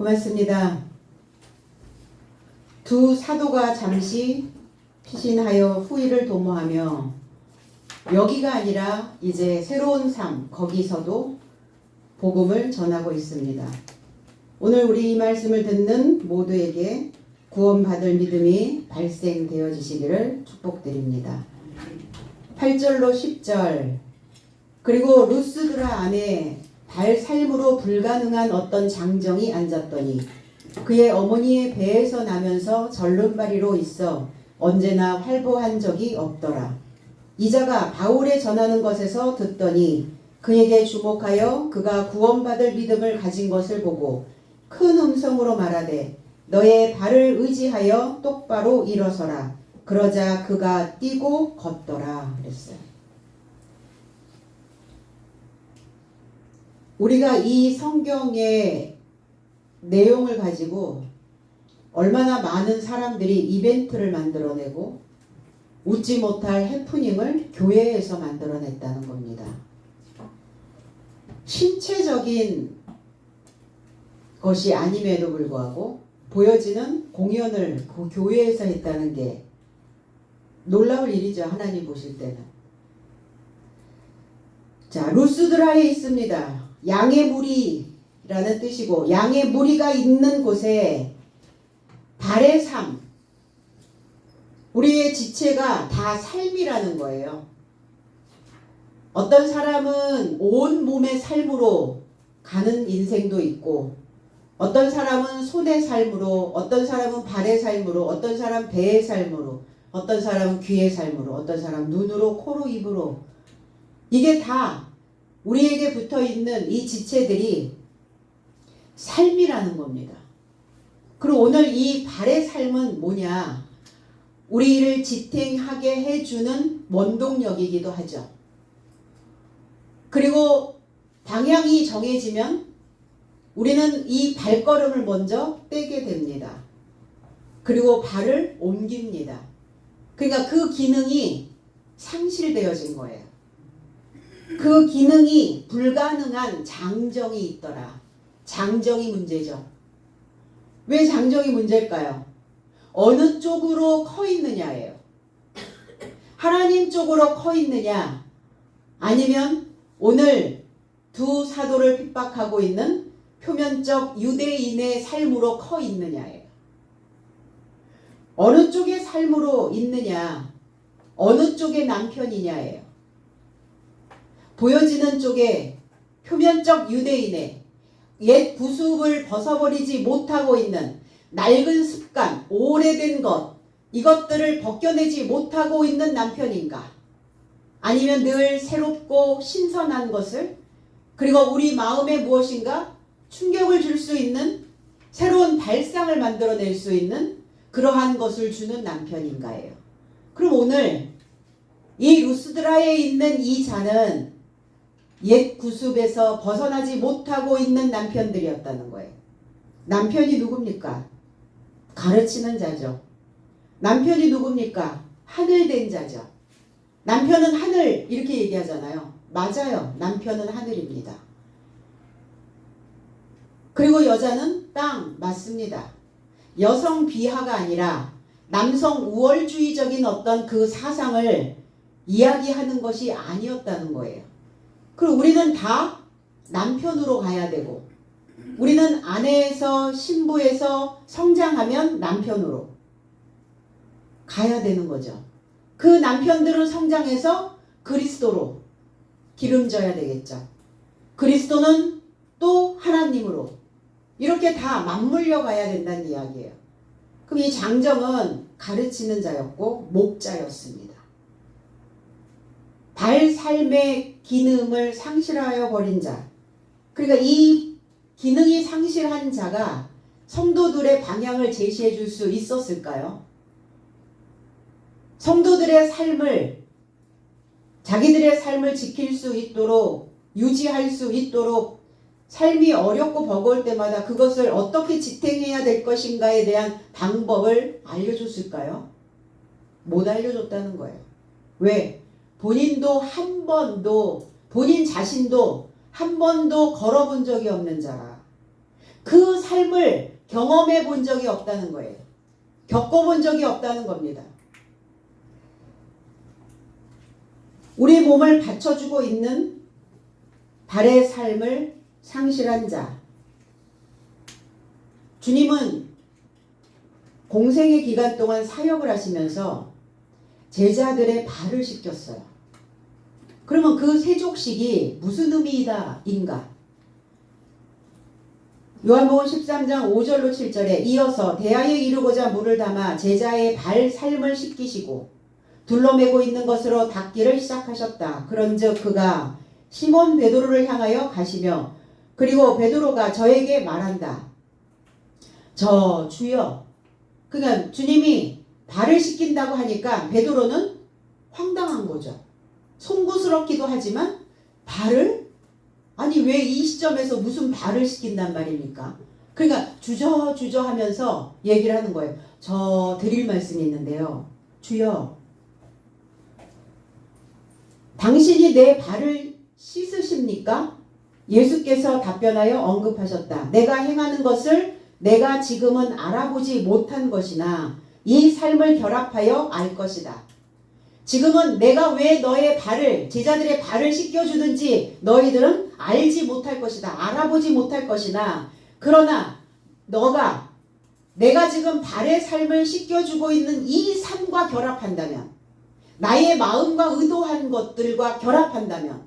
고맙습니다. 두 사도가 잠시 피신하여 후일을 도모하며 여기가 아니라 이제 새로운 삶, 거기서도 복음을 전하고 있습니다. 오늘 우리 이 말씀을 듣는 모두에게 구원받을 믿음이 발생되어지시기를 축복드립니다. 8절로 10절. 그리고 루스드라 안에 발 삶으로 불가능한 어떤 장정이 앉았더니 그의 어머니의 배에서 나면서 절름발이로 있어 언제나 활보한 적이 없더라. 이자가 바울의 전하는 것에서 듣더니 그에게 주목하여 그가 구원받을 믿음을 가진 것을 보고 큰 음성으로 말하되 너의 발을 의지하여 똑바로 일어서라. 그러자 그가 뛰고 걷더라 그랬어요. 우리가 이 성경의 내용을 가지고 얼마나 많은 사람들이 이벤트를 만들어내고 웃지 못할 해프닝을 교회에서 만들어냈다는 겁니다. 신체적인 것이 아님에도 불구하고 보여지는 공연을 그 교회에서 했다는 게 놀라울 일이죠. 하나님 보실 때는. 자, 루스드라에 있습니다. 양의 무리라는 뜻이고 양의 무리가 있는 곳에 발의 삶, 우리의 지체가 다 삶이라는 거예요. 어떤 사람은 온 몸의 삶으로 가는 인생도 있고 어떤 사람은 손의 삶으로, 어떤 사람은 발의 삶으로, 어떤 사람은 배의 삶으로, 어떤 사람은 귀의 삶으로, 어떤 사람은 눈으로, 코로, 입으로. 이게 다 우리에게 붙어있는 이 지체들이 삶이라는 겁니다. 그리고 오늘 이 발의 삶은 뭐냐? 우리를 지탱하게 해주는 원동력이기도 하죠. 그리고 방향이 정해지면 우리는 이 발걸음을 먼저 떼게 됩니다. 그리고 발을 옮깁니다. 그러니까 그 기능이 상실되어진 거예요. 그 기능이 불가능한 장정이 있더라. 장정이 문제죠. 왜 장정이 문제일까요? 어느 쪽으로 커 있느냐예요. 하나님 쪽으로 커 있느냐, 아니면 오늘 두 사도를 핍박하고 있는 표면적 유대인의 삶으로 커 있느냐예요. 어느 쪽의 삶으로 있느냐, 어느 쪽의 남편이냐예요. 보여지는 쪽에 표면적 유대인의 옛 구습을 벗어버리지 못하고 있는 낡은 습관, 오래된 것, 이것들을 벗겨내지 못하고 있는 남편인가? 아니면 늘 새롭고 신선한 것을, 그리고 우리 마음에 무엇인가 충격을 줄 수 있는 새로운 발상을 만들어낼 수 있는 그러한 것을 주는 남편인가예요. 그럼 오늘 이 루스드라에 있는 이 자는 옛 구습에서 벗어나지 못하고 있는 남편들이었다는 거예요. 남편이 누굽니까? 가르치는 자죠. 남편이 누굽니까? 하늘된 자죠. 남편은 하늘 이렇게 얘기하잖아요. 맞아요. 남편은 하늘입니다. 그리고 여자는 땅 맞습니다. 여성 비하가 아니라 남성 우월주의적인 어떤 그 사상을 이야기하는 것이 아니었다는 거예요. 그리고 우리는 다 남편으로 가야 되고 우리는 아내에서 신부에서 성장하면 남편으로 가야 되는 거죠. 그 남편들은 성장해서 그리스도로 기름져야 되겠죠. 그리스도는 또 하나님으로 이렇게 다 맞물려 가야 된다는 이야기예요. 그럼 이 장정은 가르치는 자였고 목자였습니다. 발 삶의 기능을 상실하여 버린 자, 그러니까 이 기능이 상실한 자가 성도들의 방향을 제시해 줄 수 있었을까요? 성도들의 삶을, 자기들의 삶을 지킬 수 있도록, 유지할 수 있도록 삶이 어렵고 버거울 때마다 그것을 어떻게 지탱해야 될 것인가에 대한 방법을 알려줬을까요? 못 알려줬다는 거예요. 왜? 본인도 한 번도, 본인 자신도 한 번도 걸어본 적이 없는 자라. 그 삶을 경험해 본 적이 없다는 거예요. 겪어본 적이 없다는 겁니다. 우리 몸을 받쳐주고 있는 발의 삶을 상실한 자. 주님은 공생의 기간 동안 사역을 하시면서 제자들의 발을 씻겼어요. 그러면 그 세족식이 무슨 의미이다인가? 요한복음 13장 5절로 7절에 이어서 대하에 이르고자 물을 담아 제자의 발 삶을 씻기시고 둘러매고 있는 것으로 닦기를 시작하셨다. 그런즉 그가 시몬 베드로를 향하여 가시며 그리고 베드로가 저에게 말한다. 저 주여. 그러니까 주님이 발을 씻긴다고 하니까 베드로는 황당한 거죠. 송구스럽기도 하지만 발을? 아니 왜 이 시점에서 무슨 발을 씻긴단 말입니까? 그러니까 주저 하면서 얘기를 하는 거예요. 저 드릴 말씀이 있는데요. 주여, 당신이 내 발을 씻으십니까? 예수께서 답변하여 언급하셨다. 내가 행하는 것을 내가 지금은 알아보지 못한 것이나 이 삶을 결합하여 알 것이다. 지금은 내가 왜 너의 발을, 제자들의 발을 씻겨주든지 너희들은 알지 못할 것이다. 알아보지 못할 것이나 그러나 내가 지금 발의 삶을 씻겨주고 있는 이 삶과 결합한다면, 나의 마음과 의도한 것들과 결합한다면,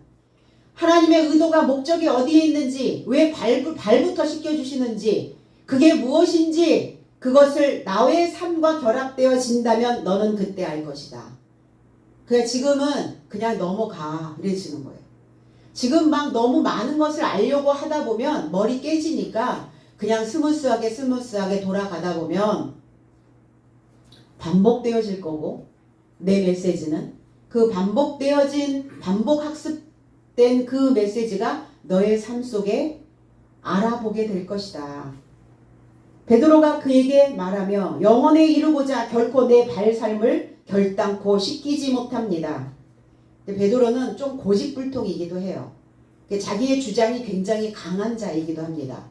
하나님의 의도가 목적이 어디에 있는지, 왜 발부터 씻겨주시는지, 그게 무엇인지 그것을 나의 삶과 결합되어진다면 너는 그때 알 것이다. 그러니까 지금은 그냥 넘어가 이래지는 거예요. 지금 막 너무 많은 것을 알려고 하다 보면 머리 깨지니까 그냥 스무스하게 돌아가다 보면 반복되어질 거고, 내 메시지는 그 반복 학습된 그 메시지가 너의 삶 속에 알아보게 될 것이다. 베드로가 그에게 말하며 영원에 이르고자 결코 내 발 삶을 결단코 씻기지 못합니다. 베드로는 좀 고집불통이기도 해요. 자기의 주장이 굉장히 강한 자이기도 합니다.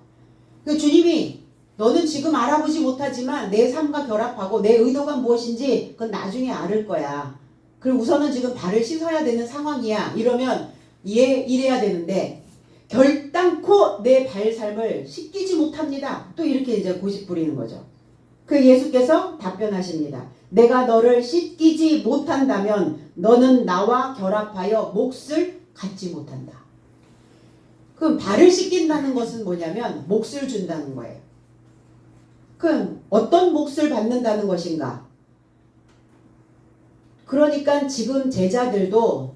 주님이 너는 지금 알아보지 못하지만 내 삶과 결합하고 내 의도가 무엇인지 그건 나중에 알을 거야. 그리고 우선은 지금 발을 씻어야 되는 상황이야. 이러면 이래야 되는데 결단코 내 발 삶을 씻기지 못합니다. 또 이렇게 이제 고집 부리는 거죠. 그 예수께서 답변하십니다. 내가 너를 씻기지 못한다면 너는 나와 결합하여 몫을 갖지 못한다. 그럼 발을 씻긴다는 것은 뭐냐면 몫을 준다는 거예요. 그럼 어떤 몫을 받는다는 것인가? 그러니까 지금 제자들도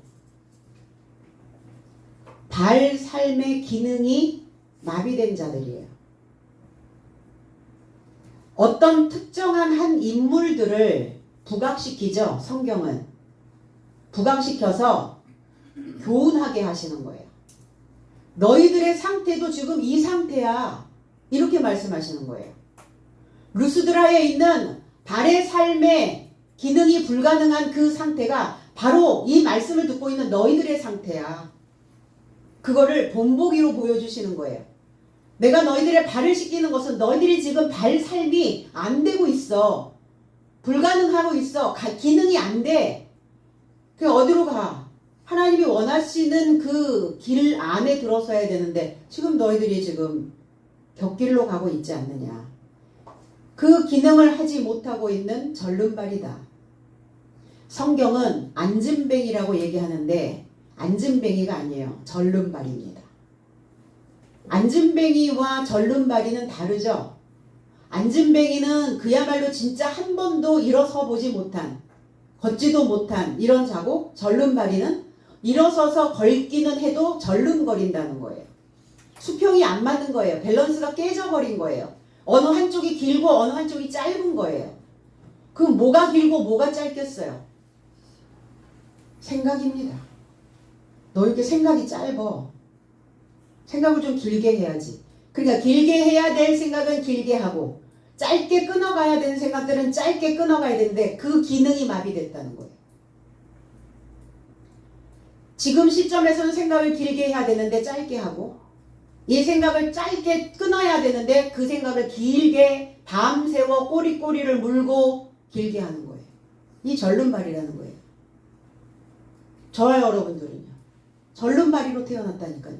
발 삶의 기능이 마비된 자들이에요. 어떤 특정한 한 인물들을 부각시키죠. 성경은. 부각시켜서 교훈하게 하시는 거예요. 너희들의 상태도 지금 이 상태야. 이렇게 말씀하시는 거예요. 루스드라에 있는 발의 삶의 기능이 불가능한 그 상태가 바로 이 말씀을 듣고 있는 너희들의 상태야. 그거를 본보기로 보여주시는 거예요. 내가 너희들의 발을 씻기는 것은 너희들이 지금 발 삶이 안 되고 있어. 불가능하고 있어. 기능이 안 돼. 그 어디로 가? 하나님이 원하시는 그 길 안에 들어서야 되는데 지금 너희들이 지금 곁길로 가고 있지 않느냐. 그 기능을 하지 못하고 있는 절름발이다. 성경은 앉은뱅이라고 얘기하는데 앉은뱅이가 아니에요. 절름발입니다. 앉은뱅이와 절름발이는 다르죠. 앉은뱅이는 그야말로 진짜 한 번도 일어서 보지 못한, 걷지도 못한 이런 자고, 절름발이는 일어서서 걷기는 해도 절름거린다는 거예요. 수평이 안 맞는 거예요. 밸런스가 깨져버린 거예요. 어느 한쪽이 길고 어느 한쪽이 짧은 거예요. 그럼 뭐가 길고 뭐가 짧겠어요? 생각입니다. 너 이렇게 생각이 짧어. 생각을 좀 길게 해야지. 그러니까 길게 해야 될 생각은 길게 하고 짧게 끊어가야 되는 생각들은 짧게 끊어가야 되는데 그 기능이 마비됐다는 거예요. 지금 시점에서는 생각을 길게 해야 되는데 짧게 하고, 이 생각을 짧게 끊어야 되는데 그 생각을 길게 밤새워 꼬리꼬리를 물고 길게 하는 거예요. 이 절름발이라는 거예요. 저와 여러분들은요. 절름발이로 태어났다니까요.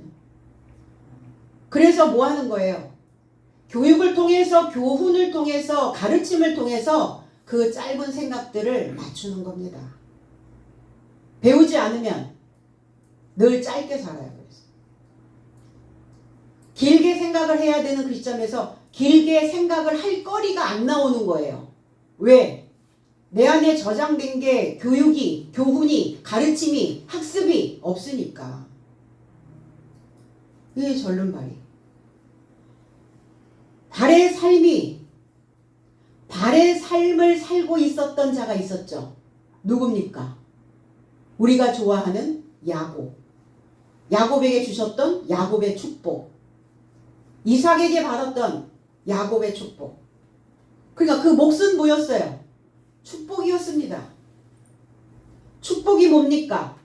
그래서 뭐 하는 거예요? 교육을 통해서, 교훈을 통해서, 가르침을 통해서 그 짧은 생각들을 맞추는 겁니다. 배우지 않으면 늘 짧게 살아요. 그래서 길게 생각을 해야 되는 그 시점에서 길게 생각을 할 거리가 안 나오는 거예요. 왜? 내 안에 저장된 게 교육이, 교훈이, 가르침이, 학습이 없으니까. 이게 절름발이. 발의 삶을 살고 있었던 자가 있었죠. 누굽니까? 우리가 좋아하는 야곱. 야곱에게 주셨던 야곱의 축복. 이삭에게 받았던 야곱의 축복. 그러니까 그 몫은 뭐였어요? 축복이었습니다. 축복이 뭡니까?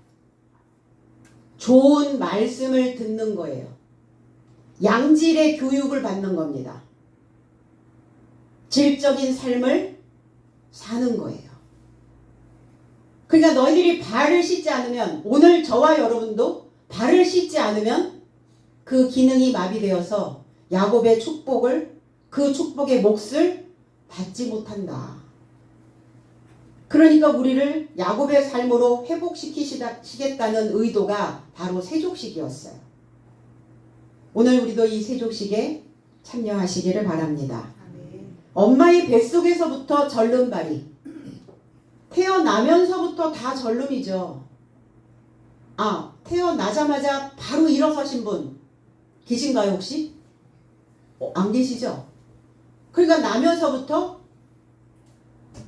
좋은 말씀을 듣는 거예요. 양질의 교육을 받는 겁니다. 질적인 삶을 사는 거예요. 그러니까 너희들이 발을 씻지 않으면, 오늘 저와 여러분도 발을 씻지 않으면 그 기능이 마비되어서 야곱의 축복을, 그 축복의 몫을 받지 못한다. 그러니까 우리를 야곱의 삶으로 회복시키시겠다는 의도가 바로 세족식이었어요. 오늘 우리도 이 세족식에 참여하시기를 바랍니다. 엄마의 뱃속에서부터 절름발이, 태어나면서부터 다 절름이죠. 태어나자마자 바로 일어서신 분 계신가요 혹시? 안 계시죠? 그러니까 나면서부터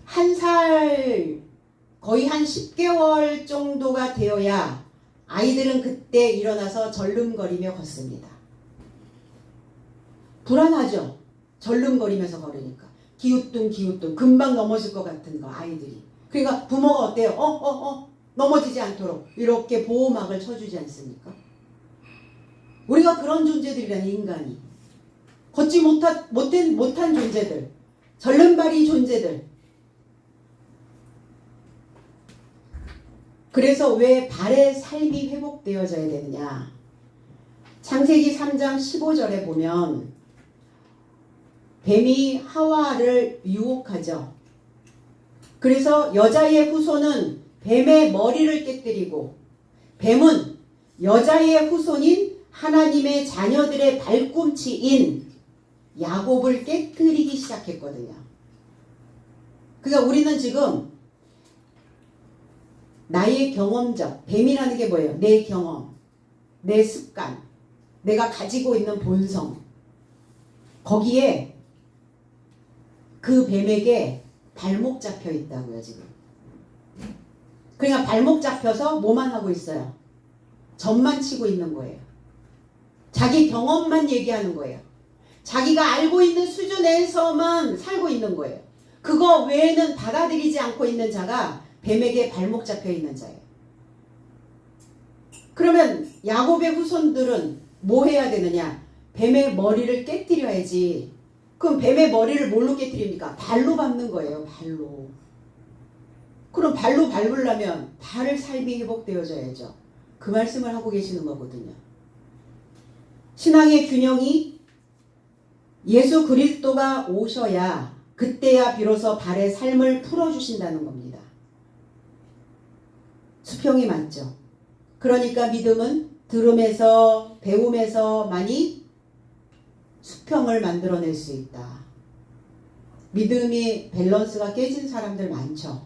한 살, 거의 한 10개월 정도가 되어야 아이들은 그때 일어나서 절름거리며 걷습니다. 불안하죠? 절름거리면서 걸으니까. 기우뚱 금방 넘어질 것 같은 거 아이들이. 그러니까 부모가 어때요? 넘어지지 않도록 이렇게 보호막을 쳐주지 않습니까? 우리가 그런 존재들이라는, 인간이 걷지 못한 존재들, 절름발이 존재들. 그래서 왜 발의 삶이 회복되어져야 되느냐? 창세기 3장 15절에 보면 뱀이 하와를 유혹하죠. 그래서 여자의 후손은 뱀의 머리를 깨뜨리고, 뱀은 여자의 후손인 하나님의 자녀들의 발꿈치인 야곱을 깨뜨리기 시작했거든요. 그러니까 우리는 지금 나의 경험적, 뱀이라는 게 뭐예요? 내 경험, 내 습관, 내가 가지고 있는 본성, 거기에 그 뱀에게 발목 잡혀 있다고요, 지금. 그러니까 발목 잡혀서 뭐만 하고 있어요? 점만 치고 있는 거예요. 자기 경험만 얘기하는 거예요. 자기가 알고 있는 수준에서만 살고 있는 거예요. 그거 외에는 받아들이지 않고 있는 자가 뱀에게 발목 잡혀 있는 자예요. 그러면 야곱의 후손들은 뭐 해야 되느냐? 뱀의 머리를 깨뜨려야지. 그럼 뱀의 머리를 뭘로 깨뜨립니까? 발로 밟는 거예요. 발로. 그럼 발로 밟으려면 발의 삶이 회복되어져야죠. 그 말씀을 하고 계시는 거거든요. 신앙의 균형이 예수 그리스도가 오셔야, 그때야 비로소 발의 삶을 풀어주신다는 겁니다. 수평이 맞죠. 그러니까 믿음은 들음에서, 배움에서 많이 수평을 만들어낼 수 있다. 믿음이 밸런스가 깨진 사람들 많죠.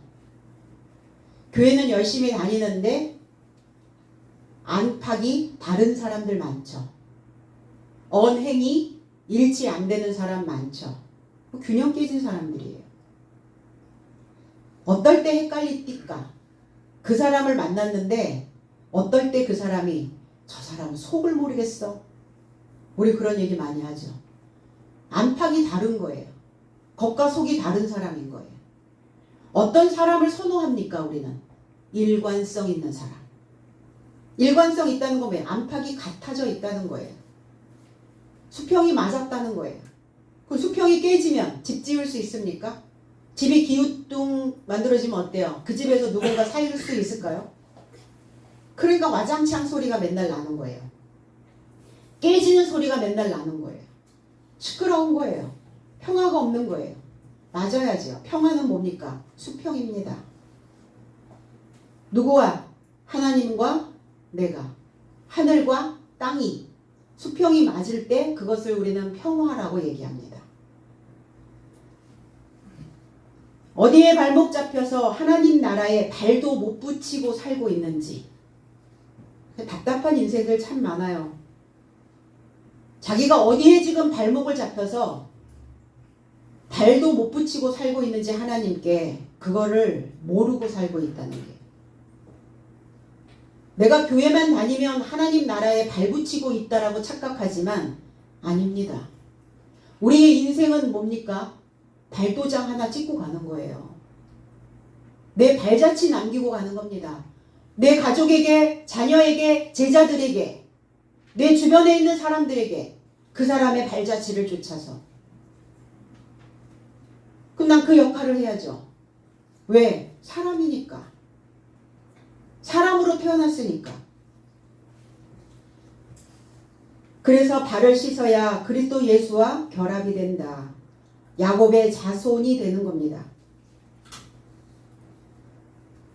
교회는 열심히 다니는데 안팎이 다른 사람들 많죠. 언행이 일치 안 되는 사람 많죠. 균형 깨진 사람들이에요. 어떨 때 헷갈리띠까? 그 사람을 만났는데 어떨 때 그 사람이, 저 사람은 속을 모르겠어. 우리 그런 얘기 많이 하죠. 안팎이 다른 거예요. 겉과 속이 다른 사람인 거예요. 어떤 사람을 선호합니까, 우리는? 일관성 있는 사람. 일관성 있다는 건 뭐예요? 안팎이 같아져 있다는 거예요. 수평이 맞았다는 거예요. 그 수평이 깨지면 집 지을 수 있습니까? 집이 기우뚱 만들어지면 어때요? 그 집에서 누군가 살 수 있을까요? 그러니까 와장창 소리가 맨날 나는 거예요. 깨지는 소리가 맨날 나는 거예요. 시끄러운 거예요. 평화가 없는 거예요. 맞아야죠. 평화는 뭡니까? 수평입니다. 누구와? 하나님과 내가. 하늘과 땅이 수평이 맞을 때 그것을 우리는 평화라고 얘기합니다. 어디에 발목 잡혀서 하나님 나라에 발도 못 붙이고 살고 있는지 답답한 인생들 참 많아요. 자기가 어디에 지금 발목을 잡혀서 발도 못 붙이고 살고 있는지 하나님께 그거를 모르고 살고 있다는 게. 내가 교회만 다니면 하나님 나라에 발 붙이고 있다라고 착각하지만 아닙니다. 우리의 인생은 뭡니까? 발도장 하나 찍고 가는 거예요. 내 발자취 남기고 가는 겁니다. 내 가족에게, 자녀에게, 제자들에게, 내 주변에 있는 사람들에게 그 사람의 발자취를 쫓아서. 그럼 난 그 역할을 해야죠. 왜? 사람이니까. 사람으로 태어났으니까. 그래서 발을 씻어야 그리스도 예수와 결합이 된다. 야곱의 자손이 되는 겁니다.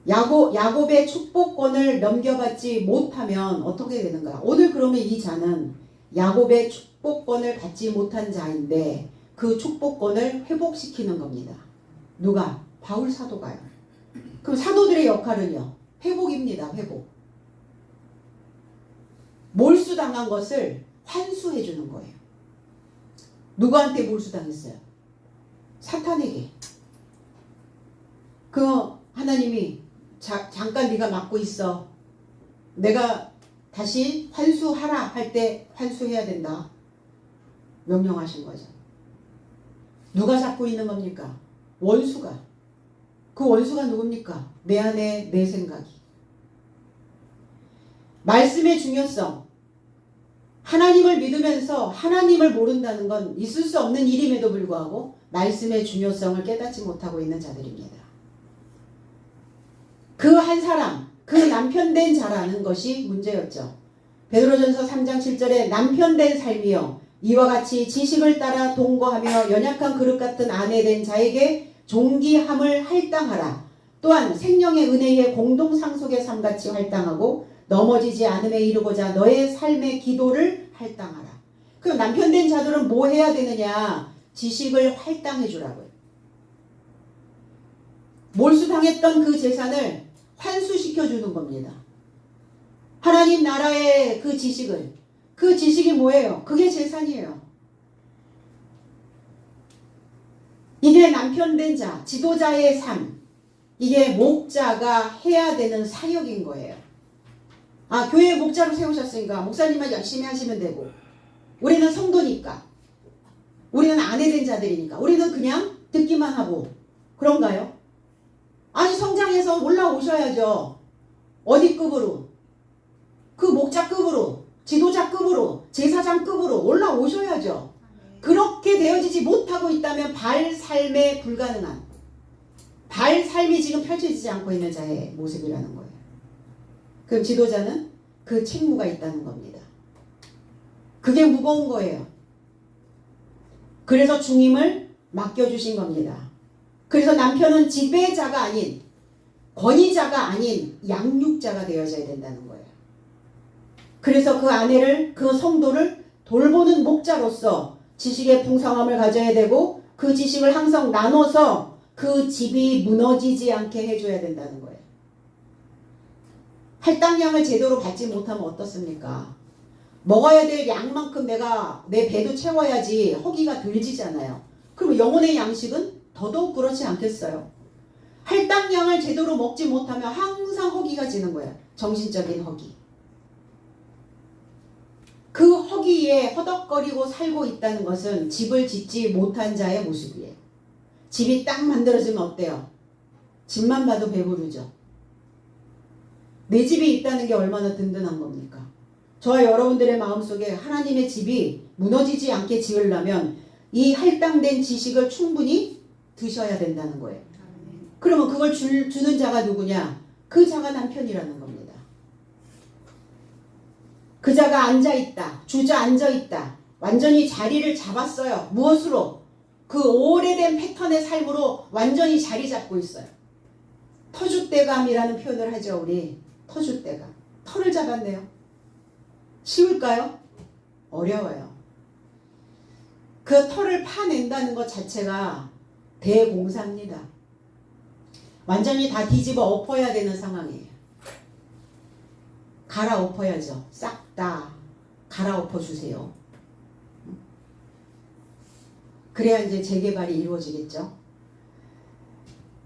야곱의 축복권을 넘겨받지 못하면 어떻게 되는가? 오늘 그러면 이 자는 야곱의 축복권을 받지 못한 자인데 그 축복권을 회복시키는 겁니다. 누가? 바울 사도가요. 그럼 사도들의 역할은요? 회복입니다. 회복. 몰수당한 것을 환수해 주는 거예요. 누구한테 몰수당했어요? 사탄에게. 그 하나님이 잠깐 네가 맡고 있어. 내가 다시 환수하라 할 때 환수해야 된다. 명령하신 거죠. 누가 잡고 있는 겁니까? 원수가. 그 원수가 누굽니까? 내 안에 내 생각이. 말씀의 중요성. 하나님을 믿으면서 하나님을 모른다는 건 있을 수 없는 일임에도 불구하고 말씀의 중요성을 깨닫지 못하고 있는 자들입니다. 그 한 사람, 그 남편된 자라는 것이 문제였죠. 베드로전서 3장 7절에 남편된 삶이요 이와 같이 지식을 따라 동거하며 연약한 그릇 같은 아내된 자에게 존귀함을 할당하라. 또한 생명의 은혜의 공동상속의 삶같이 할당하고 넘어지지 않음에 이르고자 너의 삶의 기도를 할당하라. 그럼 남편된 자들은 뭐 해야 되느냐? 지식을 할당해 주라고요. 몰수당했던 그 재산을 환수시켜 주는 겁니다. 하나님 나라의 그 지식을. 그 지식이 뭐예요? 그게 재산이에요. 이게 남편된 자, 지도자의 삶. 이게 목자가 해야 되는 사역인 거예요. 아, 교회 목자로 세우셨으니까 목사님만 열심히 하시면 되고 우리는 성도니까 우리는 아내된 자들이니까 우리는 그냥 듣기만 하고 그런가요? 아니 성장해서 올라오셔야죠. 어디 급으로? 그 목자급으로, 지도자급으로, 제사장급으로 올라오셔야죠. 그렇게 되어지지 못하고 있다면 발삶에 불가능한 발삶이 지금 펼쳐지지 않고 있는 자의 모습이라는 거예요. 그럼 지도자는 그 책무가 있다는 겁니다. 그게 무거운 거예요. 그래서 중임을 맡겨주신 겁니다. 그래서 남편은 지배자가 아닌 권위자가 아닌 양육자가 되어져야 된다는 거예요. 그래서 그 아내를 그 성도를 돌보는 목자로서 지식의 풍성함을 가져야 되고 그 지식을 항상 나눠서 그 집이 무너지지 않게 해줘야 된다는 거예요. 할당량을 제대로 받지 못하면 어떻습니까? 먹어야 될 양만큼 내가 내 배도 채워야지 허기가 들지잖아요. 그럼 영혼의 양식은 더더욱 그렇지 않겠어요? 할당량을 제대로 먹지 못하면 항상 허기가 지는 거예요. 정신적인 허기. 그 허기에 허덕거리고 살고 있다는 것은 집을 짓지 못한 자의 모습이에요. 집이 딱 만들어지면 어때요? 집만 봐도 배부르죠. 내 집이 있다는 게 얼마나 든든한 겁니까? 저와 여러분들의 마음속에 하나님의 집이 무너지지 않게 지으려면 이 할당된 지식을 충분히 드셔야 된다는 거예요. 그러면 그걸 주는 자가 누구냐? 그 자가 남편이라는 겁니다. 그 자가 앉아있다. 주저앉아있다. 완전히 자리를 잡았어요. 무엇으로? 그 오래된 패턴의 삶으로 완전히 자리 잡고 있어요. 터줏대감이라는 표현을 하죠. 우리 터줏대감. 털을 잡았네요. 쉬울까요? 어려워요. 그 털을 파낸다는 것 자체가 대공사입니다. 완전히 다 뒤집어 엎어야 되는 상황이에요. 갈아엎어야죠. 싹 다 갈아엎어 주세요. 그래야 이제 재개발이 이루어지겠죠.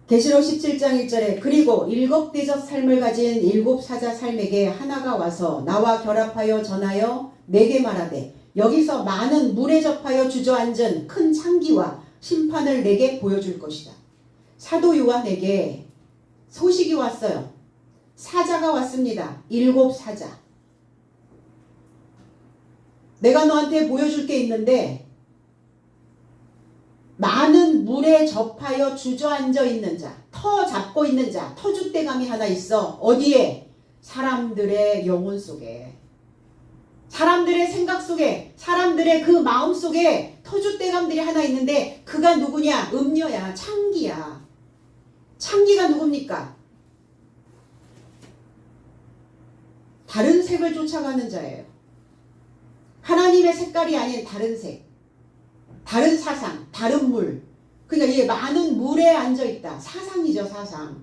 계시록 17장 1절에 그리고 일곱 대접 삶을 가진 일곱 사자 삶에게 하나가 와서 나와 결합하여 전하여 내게 말하되 여기서 많은 물에 접하여 주저앉은 큰 창기와 심판을 내게 보여줄 것이다. 사도 요한에게 소식이 왔어요. 사자가 왔습니다. 일곱 사자. 내가 너한테 보여줄 게 있는데 많은 물에 접하여 주저앉아 있는 자, 터 잡고 있는 자, 터줏대감이 하나 있어. 어디에? 사람들의 영혼 속에. 사람들의 생각 속에, 사람들의 그 마음 속에 터줏대감들이 하나 있는데 그가 누구냐? 음녀야, 창기야. 창기가 누굽니까? 다른 색을 쫓아가는 자예요. 하나님의 색깔이 아닌 다른 색, 다른 사상, 다른 물. 그러니까 이게 많은 물에 앉아있다. 사상이죠, 사상.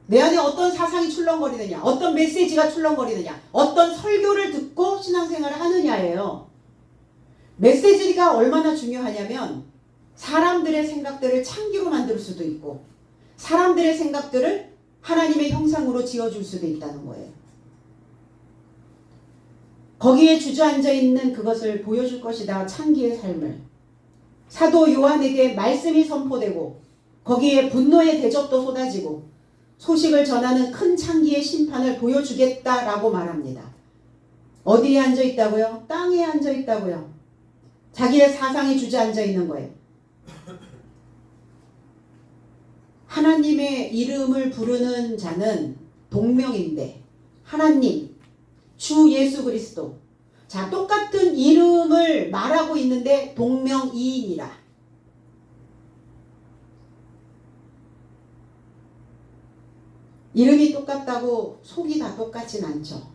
내 안에 어떤 사상이 출렁거리느냐, 어떤 메시지가 출렁거리느냐, 어떤 설교를 듣고 신앙생활을 하느냐예요. 메시지가 얼마나 중요하냐면 사람들의 생각들을 창기로 만들 수도 있고 사람들의 생각들을 하나님의 형상으로 지어줄 수도 있다는 거예요. 거기에 주저앉아 있는 그것을 보여줄 것이다. 창기의 삶을. 사도 요한에게 말씀이 선포되고 거기에 분노의 대접도 쏟아지고 소식을 전하는 큰 창기의 심판을 보여주겠다라고 말합니다. 어디에 앉아 있다고요? 땅에 앉아 있다고요. 자기의 사상이 주저앉아 있는 거예요. 하나님의 이름을 부르는 자는 동명인데 하나님, 주 예수 그리스도. 자, 똑같은 이름을 말하고 있는데 동명이인이라. 이름이 똑같다고 속이 다 똑같진 않죠.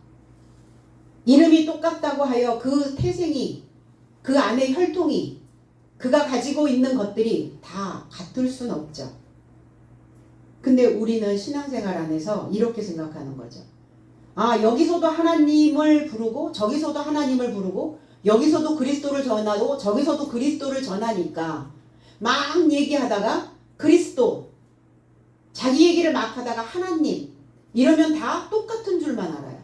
이름이 똑같다고 하여 그 태생이, 그 안에 혈통이, 그가 가지고 있는 것들이 다 같을 수는 없죠. 근데 우리는 신앙생활 안에서 이렇게 생각하는 거죠. 아, 여기서도 하나님을 부르고 저기서도 하나님을 부르고 여기서도 그리스도를 전하고 저기서도 그리스도를 전하니까 막 얘기하다가 그리스도, 자기 얘기를 막 하다가 하나님 이러면 다 똑같은 줄만 알아요.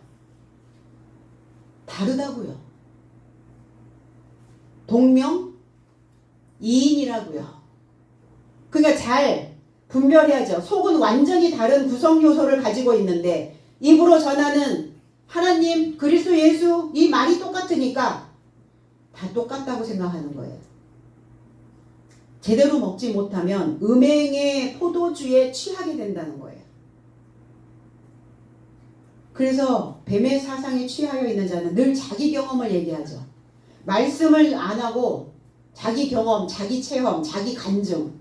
다르다고요. 동명이인이라고요. 그러니까 잘 분별해야죠. 속은 완전히 다른 구성 요소를 가지고 있는데 입으로 전하는 하나님, 그리스도 예수 이 말이 똑같으니까 다 똑같다고 생각하는 거예요. 제대로 먹지 못하면 음행의 포도주에 취하게 된다는 거예요. 그래서 뱀의 사상에 취하여 있는 자는 늘 자기 경험을 얘기하죠. 말씀을 안 하고 자기 경험, 자기 체험, 자기 간증.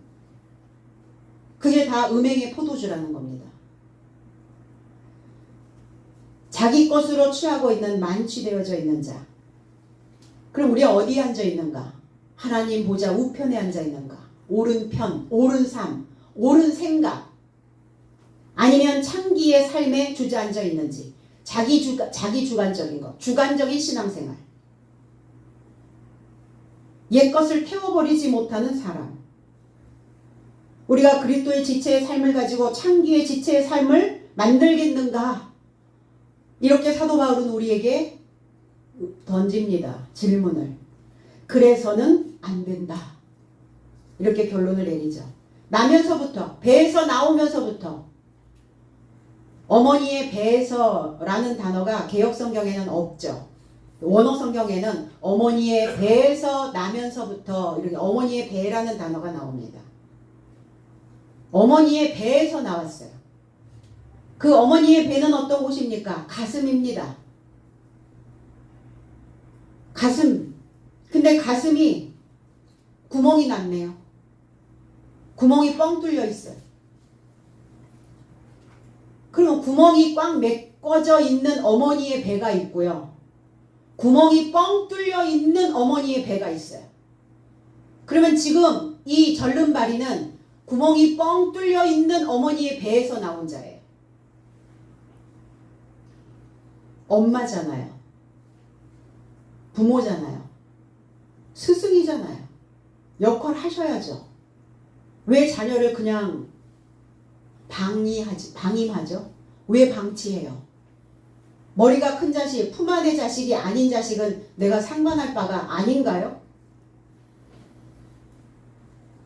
그게 다 음행의 포도주라는 겁니다. 자기 것으로 취하고 있는 만취되어져 있는 자. 그럼 우리가 어디에 앉아 있는가? 하나님 보좌 우편에 앉아 있는가? 옳은 편, 옳은 삶, 옳은 생각. 아니면 창기의 삶에 주저앉아 있는지. 자기 주관적인 것, 주관적인 신앙생활. 옛것을 태워버리지 못하는 사람. 우리가 그리스도의 지체의 삶을 가지고 창기의 지체의 삶을 만들겠는가? 이렇게 사도 바울은 우리에게 던집니다. 질문을. 그래서는 안 된다. 이렇게 결론을 내리죠. 나면서부터, 배에서 나오면서부터. 어머니의 배에서라는 단어가 개역성경에는 없죠. 원어 성경에는 어머니의 배에서 나면서부터 이렇게 어머니의 배라는 단어가 나옵니다. 어머니의 배에서 나왔어요. 그 어머니의 배는 어떤 곳입니까? 가슴입니다. 가슴. 근데 가슴이 구멍이 났네요. 구멍이 뻥 뚫려 있어요. 그럼 구멍이 꽉 메꿔져 있는 어머니의 배가 있고요. 구멍이 뻥 뚫려 있는 어머니의 배가 있어요. 그러면 지금 이 절름발이는 구멍이 뻥 뚫려 있는 어머니의 배에서 나온 자예요. 엄마잖아요. 부모잖아요. 스승이잖아요. 역할 하셔야죠. 왜 자녀를 그냥 방임하죠? 왜 방치해요? 머리가 큰 자식, 품 안의 자식이 아닌 자식은 내가 상관할 바가 아닌가요?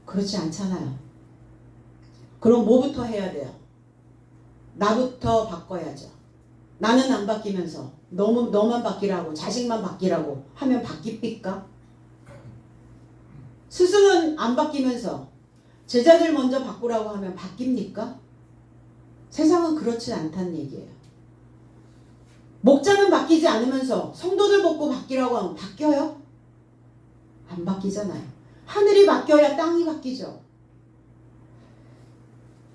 그렇지 않잖아요. 그럼 뭐부터 해야 돼요? 나부터 바꿔야죠. 나는 안 바뀌면서 너만 바뀌라고, 자식만 바뀌라고 하면 바뀝니까? 스승은 안 바뀌면서 제자들 먼저 바꾸라고 하면 바뀝니까? 세상은 그렇지 않다는 얘기예요. 목자는 바뀌지 않으면서 성도들 보고 바뀌라고 하면 바뀌어요? 안 바뀌잖아요. 하늘이 바뀌어야 땅이 바뀌죠.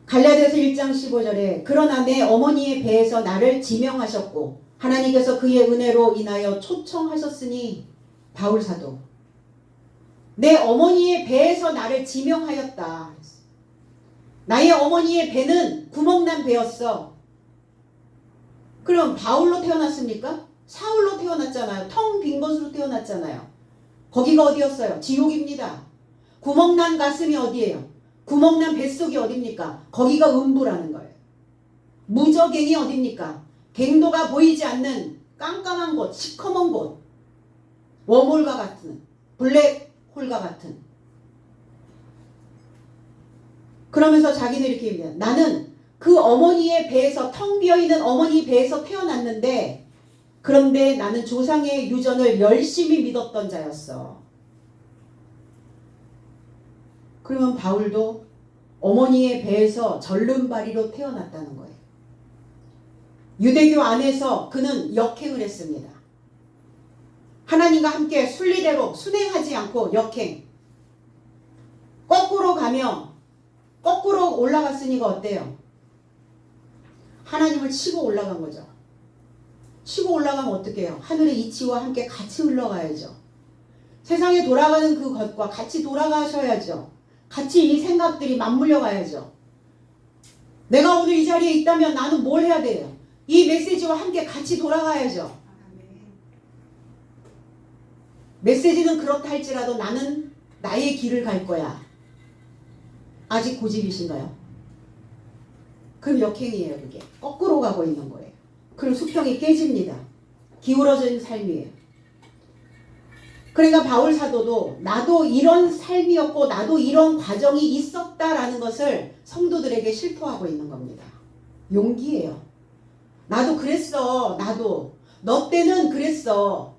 갈라디아서 1장 15절에 그러나 내 어머니의 배에서 나를 지명하셨고 하나님께서 그의 은혜로 인하여 초청하셨으니 바울 사도 내 어머니의 배에서 나를 지명하였다. 나의 어머니의 배는 구멍난 배였어. 그럼 바울로 태어났습니까? 사울로 태어났잖아요. 텅 빈 것으로 태어났잖아요. 거기가 어디였어요? 지옥입니다. 구멍난 가슴이 어디예요? 구멍난 뱃속이 어딥니까? 거기가 음부라는 거예요. 무저갱이 어딥니까? 갱도가 보이지 않는 깜깜한 곳, 시커먼 곳, 웜홀과 같은, 블랙홀과 같은. 그러면서 자기는 이렇게 얘기해요. 나는 그 어머니의 배에서, 텅 비어있는 어머니 배에서 태어났는데 그런데 나는 조상의 유전을 열심히 믿었던 자였어. 그러면 바울도 어머니의 배에서 절름발이로 태어났다는 거예요. 유대교 안에서 그는 역행을 했습니다. 하나님과 함께 순리대로 순행하지 않고 역행. 거꾸로 가며 거꾸로 올라갔으니까 어때요? 하나님을 치고 올라간 거죠. 치고 올라가면 어떻게 해요? 하늘의 이치와 함께 같이 흘러가야죠. 세상에 돌아가는 그것과 같이 돌아가셔야죠. 같이 이 생각들이 맞물려 가야죠. 내가 오늘 이 자리에 있다면 나는 뭘 해야 돼요? 이 메시지와 함께 같이 돌아가야죠. 메시지는 그렇다 할지라도 나는 나의 길을 갈 거야. 아직 고집이신가요? 그럼 역행이에요. 그게 거꾸로 가고 있는 거예요. 그럼 수평이 깨집니다. 기울어져 있는 삶이에요. 그러니까 바울 사도도 나도 이런 삶이었고 나도 이런 과정이 있었다라는 것을 성도들에게 실토하고 있는 겁니다. 용기예요. 나도 그랬어. 나도. 너 때는 그랬어.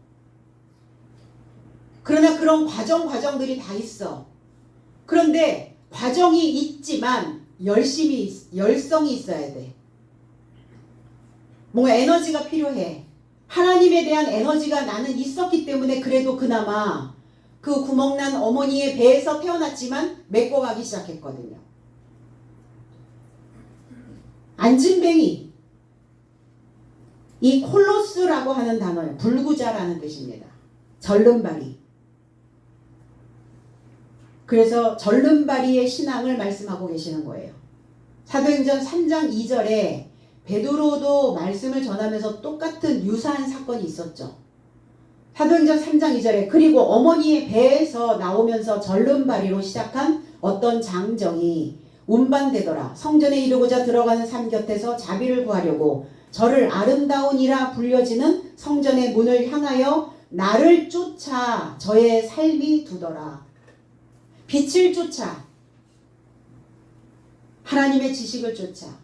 그러나 그런 과정들이 다 있어. 그런데 과정이 있지만 열성이 있어야 돼. 뭔가 에너지가 필요해. 하나님에 대한 에너지가 나는 있었기 때문에 그래도 그나마 그 구멍난 어머니의 배에서 태어났지만 메꿔가기 시작했거든요. 안진뱅이. 이 콜로스라고 하는 단어예요. 불구자라는 뜻입니다. 절름발이. 그래서 절름발이의 신앙을 말씀하고 계시는 거예요. 사도행전 3장 2절에 베드로도 말씀을 전하면서 똑같은 유사한 사건이 있었죠. 사도행전 3장 2절에 그리고 어머니의 배에서 나오면서 절름발이로 시작한 어떤 장정이 운반되더라. 성전에 이르고자 들어가는 산 곁에서 자비를 구하려고 저를 아름다운이라 불려지는 성전의 문을 향하여 나를 쫓아 저의 삶이 두더라. 빛을 쫓아 하나님의 지식을 쫓아.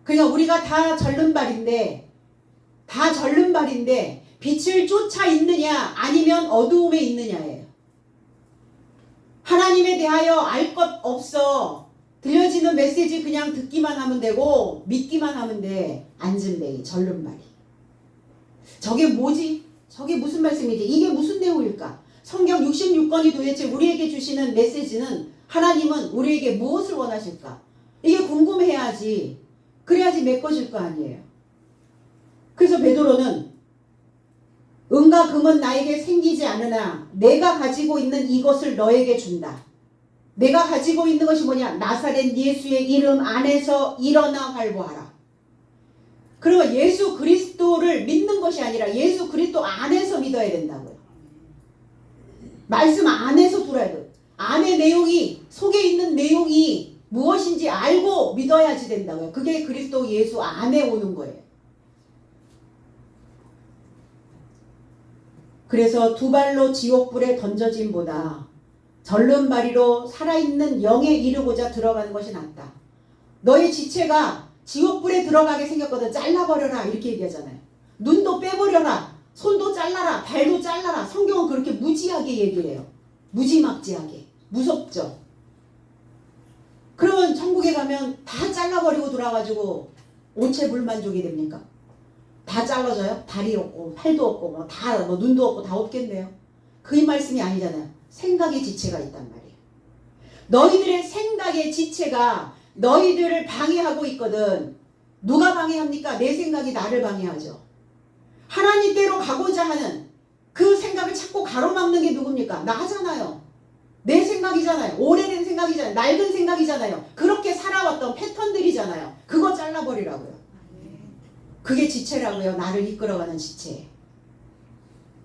그러니까 우리가 다 절름발인데 빛을 쫓아 있느냐 아니면 어두움에 있느냐예요. 하나님에 대하여 알 것 없어. 들려지는 메시지 그냥 듣기만 하면 되고 믿기만 하면 돼. 앉은뱅이, 절름발이. 저게 뭐지? 저게 무슨 말씀이지? 이게 무슨 내용일까? 성경 66권이 도대체 우리에게 주시는 메시지는 하나님은 우리에게 무엇을 원하실까? 이게 궁금해야지. 그래야지 메꿔질 거 아니에요. 그래서 베드로는 은과 금은 나에게 생기지 않으나 내가 가지고 있는 이것을 너에게 준다. 내가 가지고 있는 것이 뭐냐? 나사렛 예수의 이름 안에서 일어나 활보하라. 그러면 예수 그리스도를 믿는 것이 아니라 예수 그리스도 안에서 믿어야 된다고요. 말씀 안에서 들어야 돼요. 안의 내용이, 속에 있는 내용이 무엇인지 알고 믿어야지 된다고요. 그게 그리스도 예수 안에 오는 거예요. 그래서 두 발로 지옥불에 던져짐보다 절름발이로 살아있는 영에 이르고자 들어가는 것이 낫다. 너의 지체가 지옥불에 들어가게 생겼거든. 잘라버려라 이렇게 얘기하잖아요. 눈도 빼버려라. 손도 잘라라. 발도 잘라라. 성경은 그렇게 무지하게 얘기해요. 무지막지하게. 무섭죠. 그러면 천국에 가면 다 잘라버리고 들어와가지고 온체불만족이 됩니까? 다 잘라져요? 다리 없고 팔도 없고 뭐 눈도 없고 다 없겠네요. 그 말씀이 아니잖아요. 생각의 지체가 있단 말이에요. 너희들의 생각의 지체가 너희들을 방해하고 있거든. 누가 방해합니까? 내 생각이 나를 방해하죠. 하나님께로 가고자 하는 그 생각을 자꾸 가로막는 게 누굽니까? 나잖아요. 내 생각이잖아요. 오래된 생각이잖아요. 낡은 생각이잖아요. 그렇게 살아왔던 패턴들이잖아요. 그거 잘라버리라고요. 그게 지체라고요. 나를 이끌어가는 지체.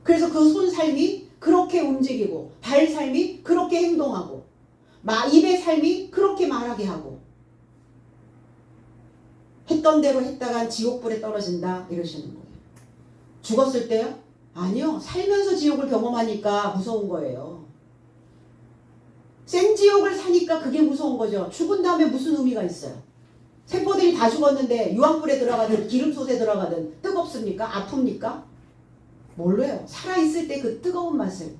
그래서 그 손삶이 그렇게 움직이고 발삶이 그렇게 행동하고 입의 삶이 그렇게 말하게 하고 했던 대로 했다간 지옥불에 떨어진다 이러시는 거예요. 죽었을 때요? 아니요. 살면서 지옥을 경험하니까 무서운 거예요. 생지옥을 사니까 그게 무서운 거죠. 죽은 다음에 무슨 의미가 있어요? 세포들이 다 죽었는데 유황불에 들어가든 기름솥에 들어가든 뜨겁습니까? 아픕니까? 몰라요. 살아있을 때 그 뜨거운 맛을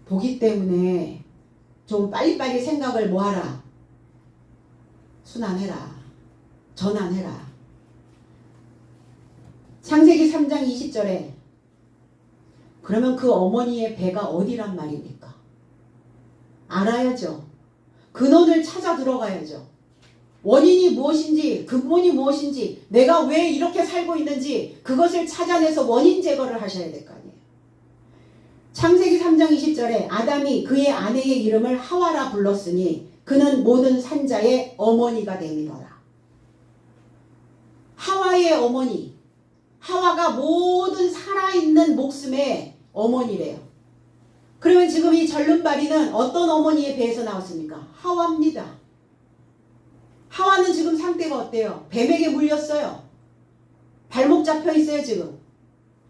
보기 때문에 좀 빨리빨리 생각을 뭐하라? 순환해라. 전환해라. 창세기 3장 20절에 그러면 그 어머니의 배가 어디란 말입니까? 알아야죠. 근원을 찾아 들어가야죠. 원인이 무엇인지, 근본이 무엇인지, 내가 왜 이렇게 살고 있는지 그것을 찾아내서 원인 제거를 하셔야 될 거 아니에요. 창세기 3장 20절에 아담이 그의 아내의 이름을 하와라 불렀으니 그는 모든 산자의 어머니가 됨이더라. 하와의 어머니. 하와가 모든 살아있는 목숨의 어머니래요. 그러면 지금 이 절름발이는 어떤 어머니의 배에서 나왔습니까? 하와입니다. 하와는 지금 상태가 어때요? 뱀에게 물렸어요. 발목 잡혀 있어요 지금.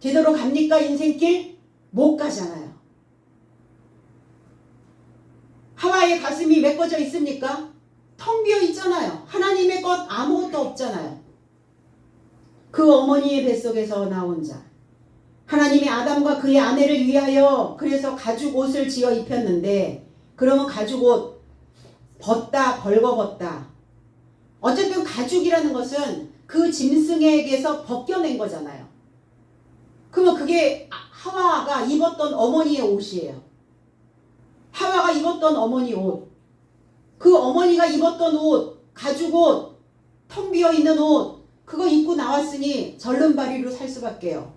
제대로 갑니까 인생길? 못 가잖아요. 하와의 가슴이 메꿔져 있습니까? 텅 비어 있잖아요. 하나님의 것 아무것도 없잖아요. 그 어머니의 뱃속에서 나온 자. 하나님이 아담과 그의 아내를 위하여 그래서 가죽 옷을 지어 입혔는데 그러면 가죽 옷 벗다 벌거벗다. 어쨌든 가죽이라는 것은 그 짐승에게서 벗겨낸 거잖아요. 그러면 그게 하와가 입었던 어머니의 옷이에요. 하와가 입었던 어머니 옷. 그 어머니가 입었던 옷, 가죽 옷, 텅 비어 있는 옷 그거 입고 나왔으니 절름발이로 살 수밖에요.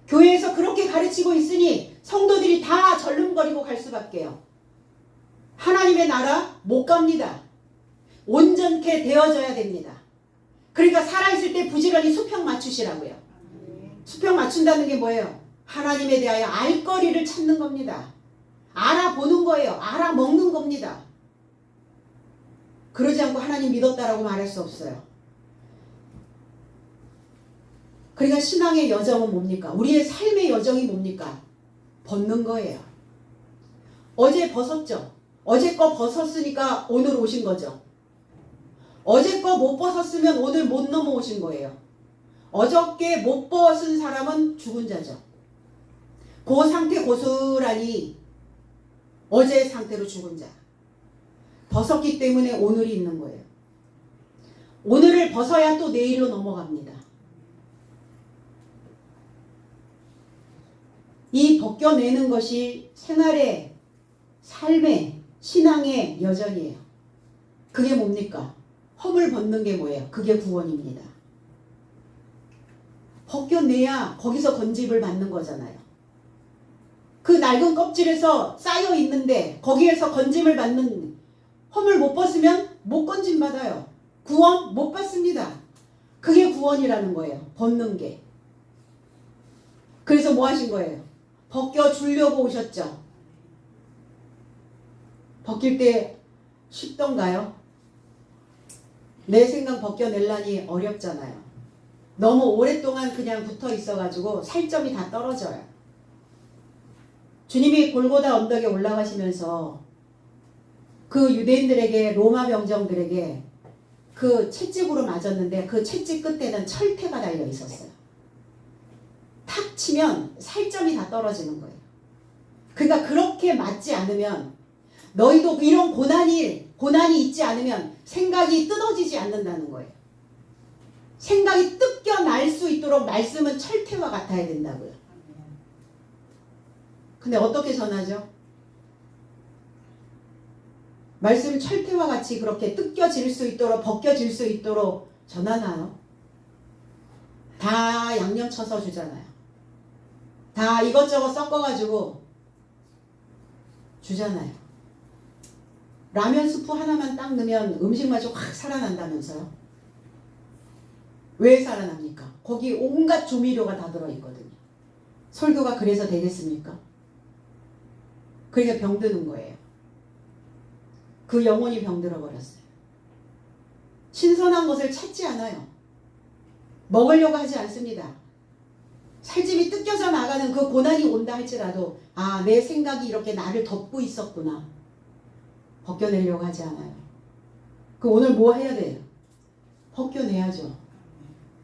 교회에서 그렇게 가르치고 있으니 성도들이 다 절름거리고 갈 수밖에요. 하나님의 나라 못 갑니다. 온전케 되어져야 됩니다. 그러니까 살아있을 때 부지런히 수평 맞추시라고요. 수평 맞춘다는 게 뭐예요? 하나님에 대하여 알거리를 찾는 겁니다. 알아보는 거예요. 알아먹는 겁니다. 그러지 않고 하나님 믿었다라고 말할 수 없어요. 그러니까 신앙의 여정은 뭡니까? 우리의 삶의 여정이 뭡니까? 벗는 거예요. 어제 벗었죠? 어제 거 벗었으니까 오늘 오신 거죠. 어제 거 못 벗었으면 오늘 못 넘어오신 거예요. 어저께 못 벗은 사람은 죽은 자죠. 그 상태 고스란히 어제의 상태로 죽은 자. 벗었기 때문에 오늘이 있는 거예요. 오늘을 벗어야 또 내일로 넘어갑니다. 이 벗겨내는 것이 생활의, 삶의, 신앙의 여정이에요. 그게 뭡니까? 허물 벗는 게 뭐예요? 그게 구원입니다. 벗겨내야 거기서 건집을 받는 거잖아요. 그 낡은 껍질에서 쌓여 있는데 거기에서 건짐을 받는, 허물 못 벗으면 못 건짐 받아요. 구원 못 받습니다. 그게 구원이라는 거예요. 벗는 게. 그래서 뭐 하신 거예요? 벗겨주려고 오셨죠. 벗길 때 쉽던가요? 내 생각 벗겨내려니 어렵잖아요. 너무 오랫동안 그냥 붙어 있어가지고 살점이 다 떨어져요. 주님이 골고다 언덕에 올라가시면서 그 유대인들에게, 로마 병정들에게 그 채찍으로 맞았는데 그 채찍 끝에는 철퇴가 달려 있었어요. 탁 치면 살점이 다 떨어지는 거예요. 그러니까 그렇게 맞지 않으면, 너희도 이런 고난이 있지 않으면 생각이 뜯어지지 않는다는 거예요. 생각이 뜯겨날 수 있도록 말씀은 철퇴와 같아야 된다고요. 근데 어떻게 전하죠? 말씀 철퇴와 같이 그렇게 뜯겨질 수 있도록, 벗겨질 수 있도록 전하나요? 다 양념 쳐서 주잖아요. 다 이것저것 섞어가지고 주잖아요. 라면 스프 하나만 딱 넣으면 음식 맛이 확 살아난다면서요? 왜 살아납니까? 거기 온갖 조미료가 다 들어있거든요. 설교가 그래서 되겠습니까? 그러니까 병드는 거예요. 그 영혼이 병들어 버렸어요. 신선한 것을 찾지 않아요. 먹으려고 하지 않습니다. 살집이 뜯겨져 나가는 그 고난이 온다 할지라도, 아, 내 생각이 이렇게 나를 덮고 있었구나. 벗겨내려고 하지 않아요. 그 오늘 뭐 해야 돼요? 벗겨내야죠.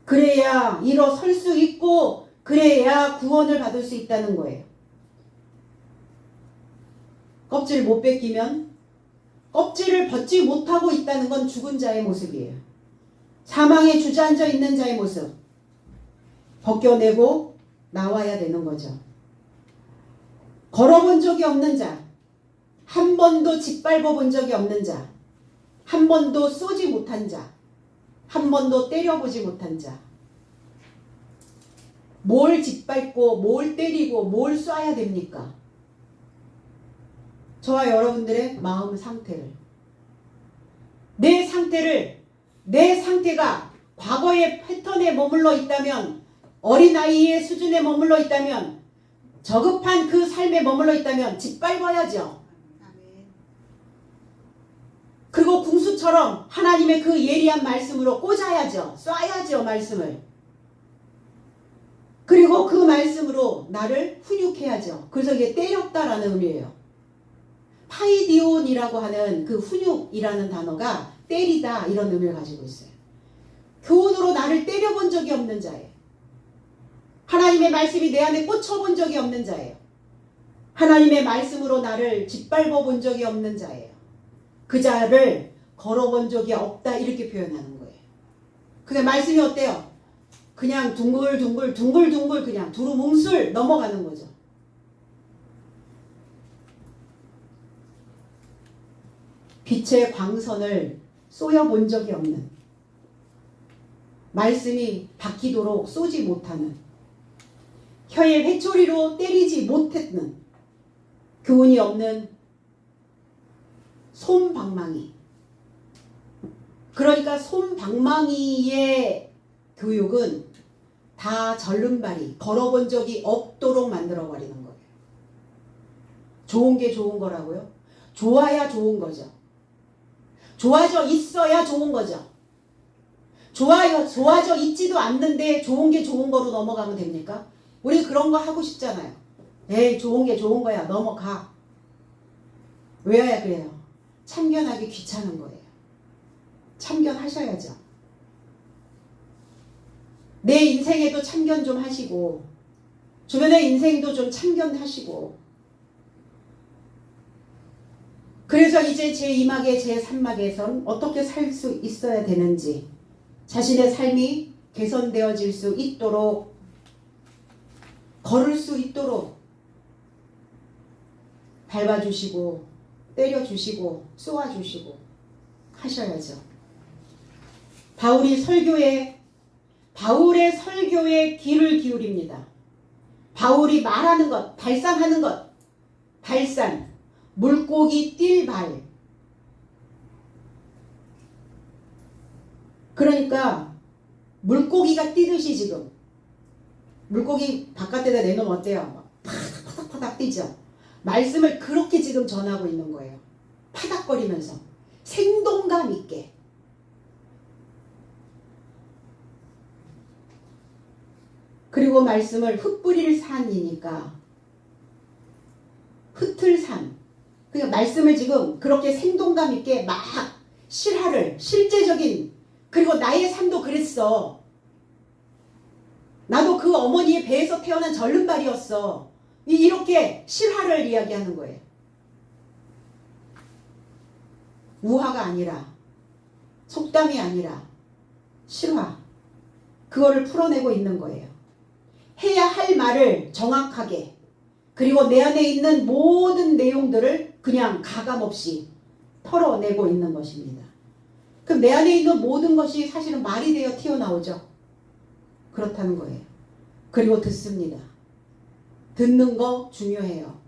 그래야 일어설 수 있고, 그래야 구원을 받을 수 있다는 거예요. 껍질 못 벗기면, 껍질을 벗지 못하고 있다는 건 죽은 자의 모습이에요. 사망에 주저앉아 있는 자의 모습. 벗겨내고 나와야 되는 거죠. 걸어본 적이 없는 자, 한 번도 짓밟아 본 적이 없는 자, 한 번도 쏘지 못한 자, 한 번도 때려보지 못한 자. 뭘 짓밟고 뭘 때리고 뭘 쏴야 됩니까? 저와 여러분들의 마음 상태를, 내 상태가 과거의 패턴에 머물러 있다면, 어린아이의 수준에 머물러 있다면, 저급한 그 삶에 머물러 있다면 짓밟아야죠. 그리고 궁수처럼 하나님의 그 예리한 말씀으로 꽂아야죠. 쏴야죠, 말씀을. 그리고 그 말씀으로 나를 훈육해야죠. 그래서 이게 때렸다라는 의미예요. 파이디온이라고 하는 그 훈육이라는 단어가 때리다 이런 의미를 가지고 있어요. 교훈으로 나를 때려본 적이 없는 자예요. 하나님의 말씀이 내 안에 꽂혀본 적이 없는 자예요. 하나님의 말씀으로 나를 짓밟아 본 적이 없는 자예요. 그 자를 걸어본 적이 없다 이렇게 표현하는 거예요. 근데 말씀이 어때요? 그냥 둥글둥글 그냥 두루뭉술 넘어가는 거죠. 빛의 광선을 쏘여본 적이 없는, 말씀이 바뀌도록 쏘지 못하는, 혀의 회초리로 때리지 못했는, 교훈이 없는 솜방망이. 그러니까 솜방망이의 교육은 다 절름발이, 걸어본 적이 없도록 만들어버리는 거예요. 좋은 게 좋은 거라고요? 좋아야 좋은 거죠. 좋아져 있어야 좋은 거죠. 좋아져 있지도 않는데 좋은 게 좋은 거로 넘어가면 됩니까? 우리 그런 거 하고 싶잖아요. 에이, 좋은 게 좋은 거야. 넘어가. 왜야 그래요? 참견하기 귀찮은 거예요. 참견하셔야죠. 내 인생에도 참견 좀 하시고 주변의 인생도 좀 참견하시고 그래서 이제 제2막에 제3막에선 어떻게 살 수 있어야 되는지 자신의 삶이 개선되어질 수 있도록 걸을 수 있도록 밟아주시고 때려주시고 쏘아주시고 하셔야죠. 바울의 설교에 귀를 기울입니다. 바울이 말하는 것, 발산하는 것, 발산, 물고기 뛸 발. 그러니까 물고기가 뛰듯이 지금 물고기 바깥에다 내놓으면 어때요? 막 파닥파닥 뛰죠. 말씀을 그렇게 지금 전하고 있는 거예요. 파닥거리면서 생동감 있게. 그리고 말씀을 흩뿌릴 산이니까 흩을 산. 그러니까 말씀을 지금 그렇게 생동감 있게 막 실화를 실제적인 그리고 나의 삶도 그랬어. 나도 그 어머니의 배에서 태어난 절름발이었어. 이렇게 실화를 이야기하는 거예요. 우화가 아니라 속담이 아니라 실화. 그거를 풀어내고 있는 거예요. 해야 할 말을 정확하게 그리고 내 안에 있는 모든 내용들을 그냥 가감없이 털어내고 있는 것입니다. 그럼 내 안에 있는 모든 것이 사실은 말이 되어 튀어나오죠. 그렇다는 거예요. 그리고 듣습니다. 듣는 거 중요해요.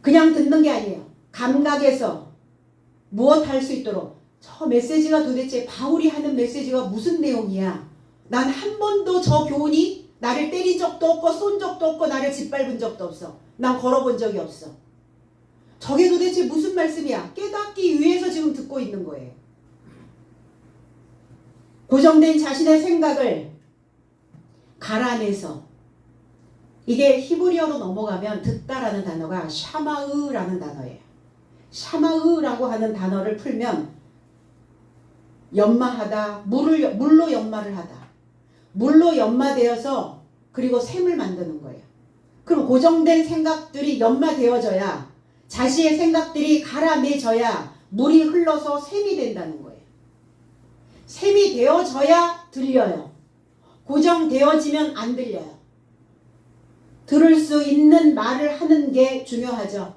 그냥 듣는 게 아니에요. 감각에서 무엇 할 수 있도록 저 메시지가 도대체 바울이 하는 메시지가 무슨 내용이야. 난 한 번도 저 교훈이 나를 때린 적도 없고 쏜 적도 없고 나를 짓밟은 적도 없어. 난 걸어본 적이 없어. 저게 도대체 무슨 말씀이야. 깨닫기 위해서 지금 듣고 있는 거예요. 고정된 자신의 생각을 갈아내서 이게 히브리어로 넘어가면 듣다라는 단어가 샤마으라는 단어예요. 샤마으라고 하는 단어를 풀면 연마하다, 물로 연마를 하다. 물로 연마되어서 그리고 샘을 만드는 거예요. 그럼 고정된 생각들이 연마되어져야 자신의 생각들이 갈아내져야 물이 흘러서 샘이 된다는 거예요. 샘이 되어져야 들려요. 고정되어지면 안 들려요. 들을 수 있는 말을 하는 게 중요하죠.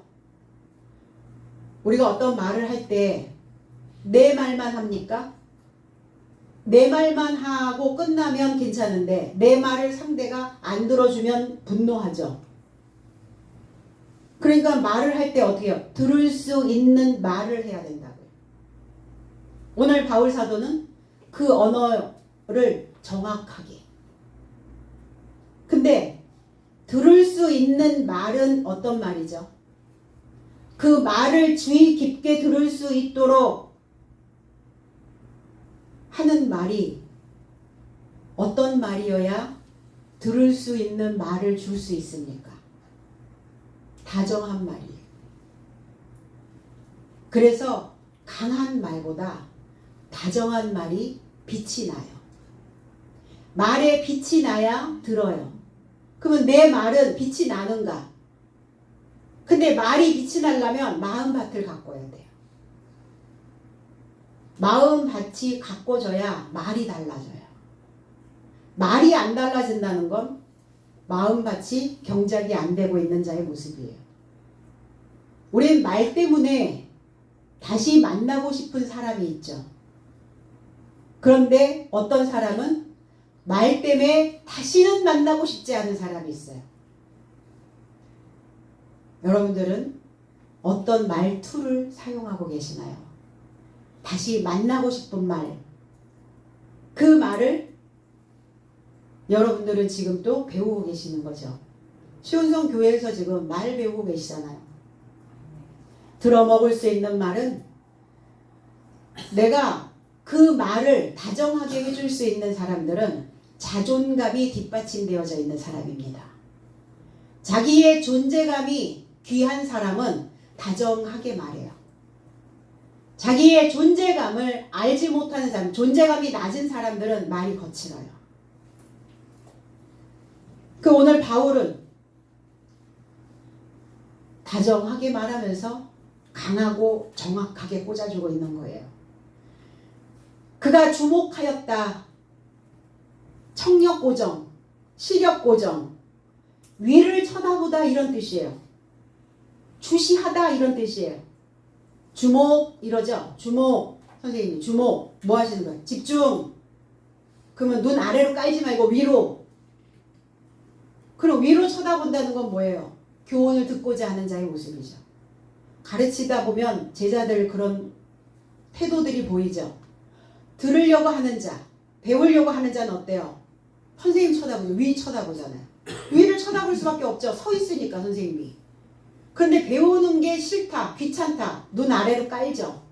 우리가 어떤 말을 할 때 내 말만 합니까? 내 말만 하고 끝나면 괜찮은데 내 말을 상대가 안 들어주면 분노하죠. 그러니까 말을 할 때 어떻게 해요? 들을 수 있는 말을 해야 된다고요. 오늘 바울 사도는 그 언어를 정확하게. 근데 들을 수 있는 말은 어떤 말이죠? 그 말을 주의 깊게 들을 수 있도록 하는 말이 어떤 말이어야 들을 수 있는 말을 줄 수 있습니까? 다정한 말이에요. 그래서 강한 말보다 다정한 말이 빛이 나요. 말에 빛이 나야 들어요. 그러면 내 말은 빛이 나는가? 근데 말이 빛이 나려면 마음밭을 가꿔야 돼요. 마음밭이 가꿔져야 말이 달라져요. 말이 안 달라진다는 건 마음밭이 경작이 안 되고 있는 자의 모습이에요. 우린 말 때문에 다시 만나고 싶은 사람이 있죠. 그런데 어떤 사람은 말 때문에 다시는 만나고 싶지 않은 사람이 있어요. 여러분들은 어떤 말투를 사용하고 계시나요? 다시 만나고 싶은 말. 그 말을 여러분들은 지금 또 배우고 계시는 거죠. 시온성 교회에서 지금 말 배우고 계시잖아요. 들어먹을 수 있는 말은 내가 그 말을 다정하게 해줄 수 있는 사람들은 자존감이 뒷받침되어져 있는 사람입니다. 자기의 존재감이 귀한 사람은 다정하게 말해요. 자기의 존재감을 알지 못하는 사람, 존재감이 낮은 사람들은 말이 거칠어요. 오늘 바울은 다정하게 말하면서 강하고 정확하게 꽂아주고 있는 거예요. 그가 주목하였다. 청력고정, 시력고정, 위를 쳐다보다 이런 뜻이에요. 주시하다 이런 뜻이에요. 주목 이러죠. 주목. 선생님 주목. 뭐 하시는 거예요? 집중. 그러면 눈 아래로 깔지 말고 위로. 그럼 위로 쳐다본다는 건 뭐예요? 교훈을 듣고자 하는 자의 모습이죠. 가르치다 보면 제자들 그런 태도들이 보이죠. 들으려고 하는 자, 배우려고 하는 자는 어때요? 선생님 쳐다보죠. 위 쳐다보잖아요. 위를 쳐다볼 수밖에 없죠. 서 있으니까 선생님이. 그런데 배우는 게 싫다, 귀찮다, 눈 아래로 깔죠.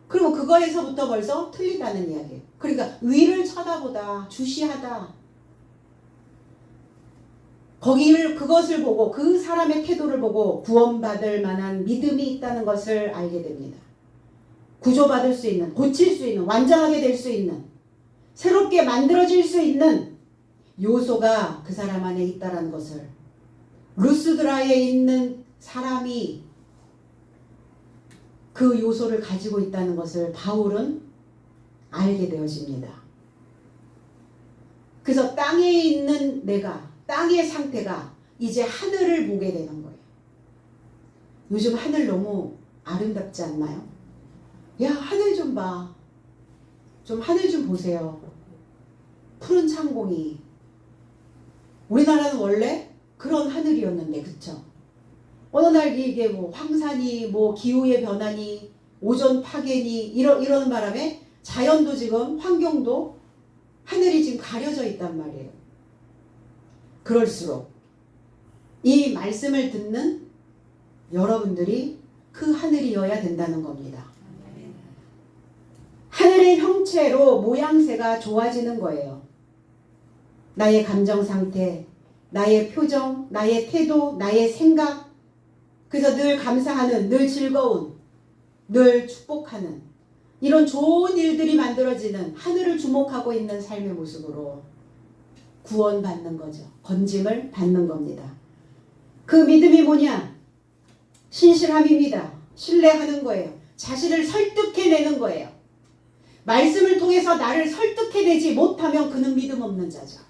그리고 그거에서부터 벌써 틀리다는 이야기예요. 그러니까 위를 쳐다보다, 주시하다. 그것을 보고 그 사람의 태도를 보고 구원받을 만한 믿음이 있다는 것을 알게 됩니다. 구조받을 수 있는, 고칠 수 있는, 완전하게 될 수 있는, 새롭게 만들어질 수 있는 요소가 그 사람 안에 있다는 것을, 루스드라에 있는 사람이 그 요소를 가지고 있다는 것을 바울은 알게 되어집니다. 그래서 땅에 있는 내가, 땅의 상태가 이제 하늘을 보게 되는 거예요. 요즘 하늘 너무 아름답지 않나요? 야, 하늘 좀 봐. 좀 하늘 좀 보세요. 푸른 창공이. 우리나라는 원래 그런 하늘이었는데, 그쵸? 어느 날 이게 뭐 황사니, 뭐 기후의 변화니, 오존 파괴니, 이러는 바람에 자연도 지금, 환경도 하늘이 지금 가려져 있단 말이에요. 그럴수록 이 말씀을 듣는 여러분들이 그 하늘이어야 된다는 겁니다. 하늘의 형체로 모양새가 좋아지는 거예요. 나의 감정 상태, 나의 표정, 나의 태도, 나의 생각. 그래서 늘 감사하는, 늘 즐거운, 늘 축복하는 이런 좋은 일들이 만들어지는 하늘을 주목하고 있는 삶의 모습으로 구원받는 거죠. 건짐을 받는 겁니다. 그 믿음이 뭐냐? 신실함입니다. 신뢰하는 거예요. 자신을 설득해내는 거예요. 말씀을 통해서 나를 설득해내지 못하면 그는 믿음 없는 자죠.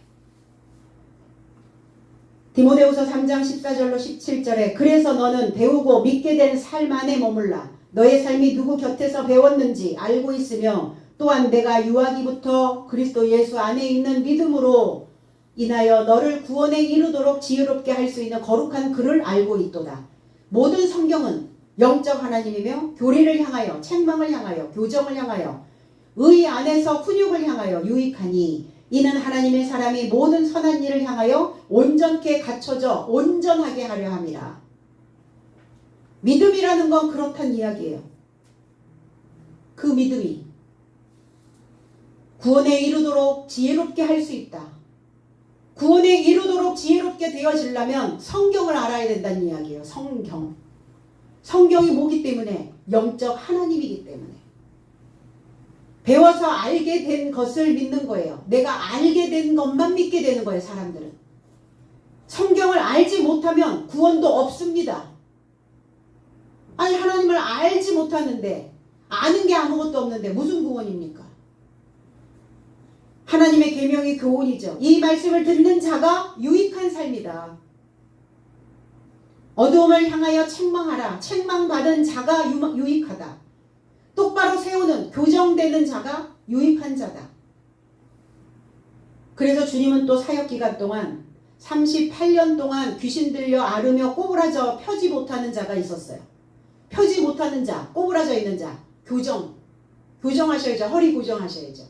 디모데후서 3장 14절로 17절에 그래서 너는 배우고 믿게 된 삶 안에 머물라. 너의 삶이 누구 곁에서 배웠는지 알고 있으며 또한 내가 유아기부터 그리스도 예수 안에 있는 믿음으로 인하여 너를 구원에 이르도록 지혜롭게 할 수 있는 거룩한 글을 알고 있도다. 모든 성경은 영적 하나님이며 교리를 향하여, 책망을 향하여, 교정을 향하여, 의 안에서 훈육을 향하여 유익하니 이는 하나님의 사람이 모든 선한 일을 향하여 온전케 갖춰져 온전하게 하려 함이라. 믿음이라는 건 그렇단 이야기예요. 그 믿음이 구원에 이르도록 지혜롭게 할 수 있다. 구원에 이르도록 지혜롭게 되어지려면 성경을 알아야 된다는 이야기예요. 성경. 성경이 뭐기 때문에? 영적 하나님이기 때문에. 배워서 알게 된 것을 믿는 거예요. 내가 알게 된 것만 믿게 되는 거예요. 사람들은. 성경을 알지 못하면 구원도 없습니다. 아니 하나님을 알지 못하는데 아는 게 아무것도 없는데 무슨 구원입니까? 하나님의 계명이 교훈이죠. 이 말씀을 듣는 자가 유익한 삶이다. 어두움을 향하여 책망하라. 책망받은 자가 유익하다. 똑바로 세우는, 교정되는 자가 유익한 자다. 그래서 주님은 또 사역기간 동안 38년 동안 귀신 들려 앓으며 꼬부라져 펴지 못하는 자가 있었어요. 펴지 못하는 자, 꼬부라져 있는 자, 교정하셔야죠. 허리 교정하셔야죠.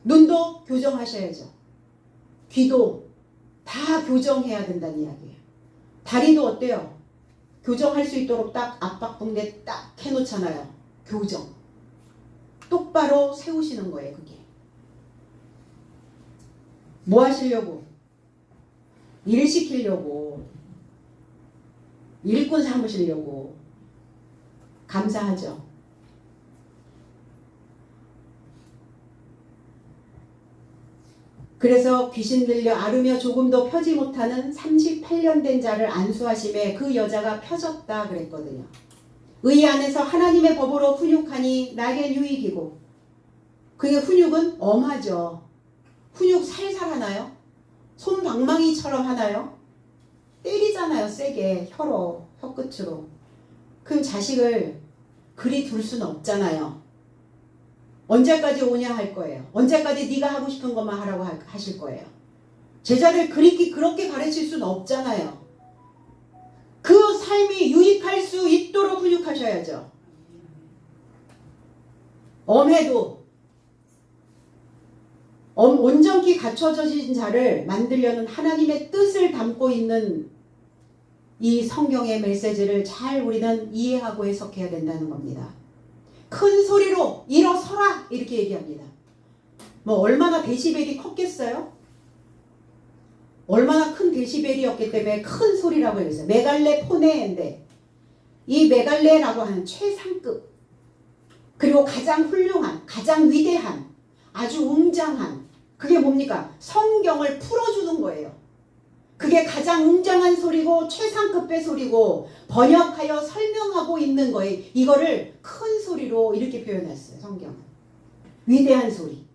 눈도 교정하셔야죠. 귀도 다 교정해야 된다는 이야기예요. 다리도 어때요? 교정할 수 있도록 딱 압박붕대 딱 해놓잖아요. 교정. 똑바로 세우시는 거예요. 그게. 뭐 하시려고? 일 시키려고. 일꾼 삼으시려고. 감사하죠. 그래서 귀신 들려 앓으며 조금도 펴지 못하는 38년 된 자를 안수하심에 그 여자가 펴졌다 그랬거든요. 의 안에서 하나님의 법으로 훈육하니 나겐 유익이고, 그게 훈육은 엄하죠. 훈육 살살 하나요? 솜방망이처럼 하나요? 때리잖아요. 세게 혀로, 혀끝으로. 그럼 자식을 그리 둘 수는 없잖아요. 언제까지 오냐 할 거예요. 언제까지 네가 하고 싶은 것만 하라고 하실 거예요. 제자를 그렇게 가르칠 수는 없잖아요. 그 삶이 유익할 수 있도록 훈육하셔야죠. 엄해도 온전히 갖춰진 자를 만들려는 하나님의 뜻을 담고 있는 이 성경의 메시지를 잘 우리는 이해하고 해석해야 된다는 겁니다. 큰 소리로 일어서라 이렇게 얘기합니다. 뭐 얼마나 데시벨이 컸겠어요? 얼마나 큰 데시벨이었기 때문에 큰 소리라고 했어요. 메갈레 포네인데, 이 메갈레라고 하는 최상급, 그리고 가장 훌륭한, 가장 위대한, 아주 웅장한, 그게 뭡니까? 성경을 풀어주는 거예요. 그게 가장 웅장한 소리고 최상급의 소리고 번역하여 설명하고 있는 거예요. 이거를 큰 소리로 이렇게 표현했어요. 성경은. 위대한 소리,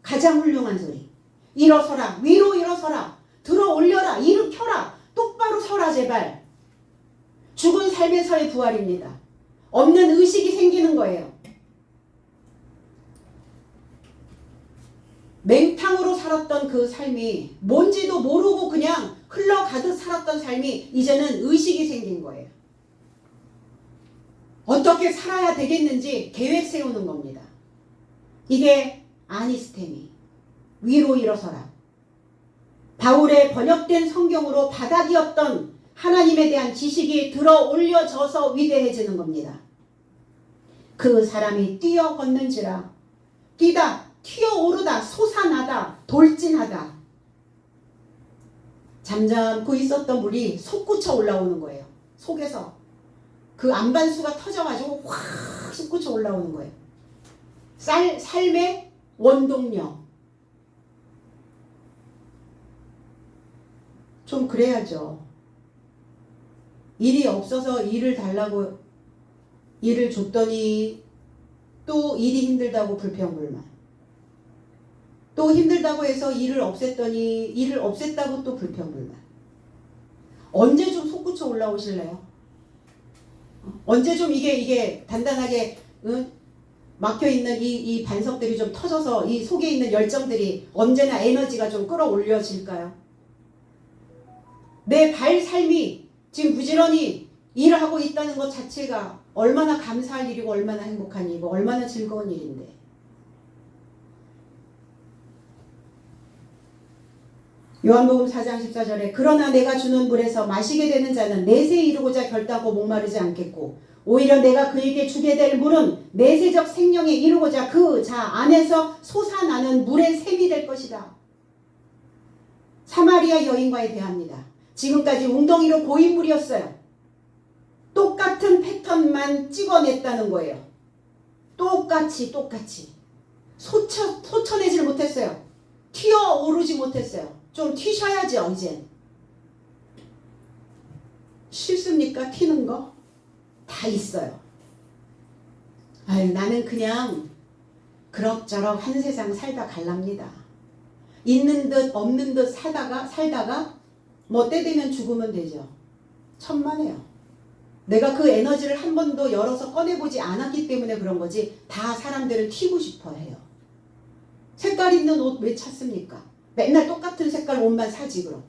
가장 훌륭한 소리. 일어서라, 위로 일어서라, 들어 올려라, 일으켜라, 똑바로 서라 제발. 죽은 삶에서의 부활입니다. 없는 의식이 생기는 거예요. 맹탕으로 살았던 그 삶이 뭔지도 모르고 그냥 흘러가듯 살았던 삶이 이제는 의식이 생긴 거예요. 어떻게 살아야 되겠는지 계획 세우는 겁니다. 이게 아니스테미, 위로 일어서라. 바울의 번역된 성경으로 바닥이었던 하나님에 대한 지식이 들어 올려져서 위대해지는 겁니다. 그 사람이 뛰어 걷는지라, 뛰다, 튀어오르다, 솟아나다, 돌진하다. 잠잠고 있었던 물이 솟구쳐 올라오는 거예요. 속에서 그 안반수가 터져가지고 확 솟구쳐 올라오는 거예요. 삶의 원동력. 좀 그래야죠. 일이 없어서 일을 달라고 일을 줬더니 또 일이 힘들다고 불평불만. 또 힘들다고 해서 일을 없앴더니 일을 없앴다고 또 불평불만. 언제 좀 솟구쳐 올라오실래요? 언제 좀 이게 단단하게 막혀있는 이 반석들이 좀 터져서 이 속에 있는 열정들이 언제나 에너지가 좀 끌어올려질까요? 내 발 삶이 지금 부지런히 일을 하고 있다는 것 자체가 얼마나 감사할 일이고 얼마나 행복한 일이고 얼마나 즐거운 일인데. 요한복음 4장 14절에 그러나 내가 주는 물에서 마시게 되는 자는 내세에 이르고자 결단코 목마르지 않겠고 오히려 내가 그에게 주게 될 물은 내세적 생명에 이르고자 그 자 안에서 솟아나는 물의 샘이 될 것이다. 사마리아 여인과에 대합니다. 지금까지 웅덩이로 고인물이었어요. 똑같은 패턴만 찍어냈다는 거예요. 똑같이 솟쳐내질 못했어요. 튀어오르지 못했어요. 좀 튀셔야죠. 이제 싫습니까? 튀는 거? 다 있어요. 아유, 나는 그냥 그럭저럭 한 세상 살다 갈랍니다. 있는 듯 없는 듯 살다가 뭐 때 되면 죽으면 되죠. 천만에요. 내가 그 에너지를 한 번도 열어서 꺼내보지 않았기 때문에 그런 거지. 다 사람들을 튀고 싶어 해요. 색깔 있는 옷 왜 찾습니까? 맨날 똑같은 색깔 옷만 사지 그럼.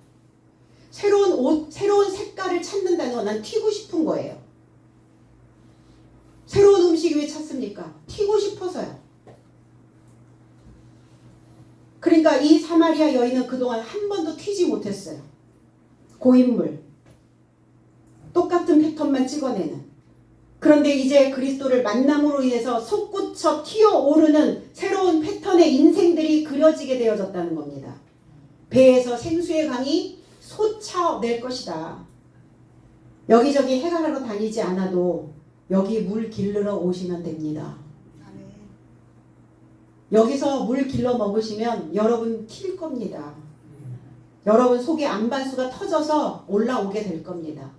새로운 옷, 새로운 색깔을 찾는다는 건 난 튀고 싶은 거예요. 새로운 음식이 왜 찾습니까? 튀고 싶어서요. 그러니까 이 사마리아 여인은 그동안 한 번도 튀지 못했어요. 고인물. 똑같은 패턴만 찍어내는. 그런데 이제 그리스도를 만남으로 인해서 솟구쳐 튀어오르는 새로운 패턴의 인생들이 그려지게 되어졌다는 겁니다. 배에서 생수의 강이 솟아낼 것이다. 여기저기 해갈하러 다니지 않아도 여기 물 길르러 오시면 됩니다. 여기서 물 길러 먹으시면 여러분 킬 겁니다. 여러분 속에 안반수가 터져서 올라오게 될 겁니다.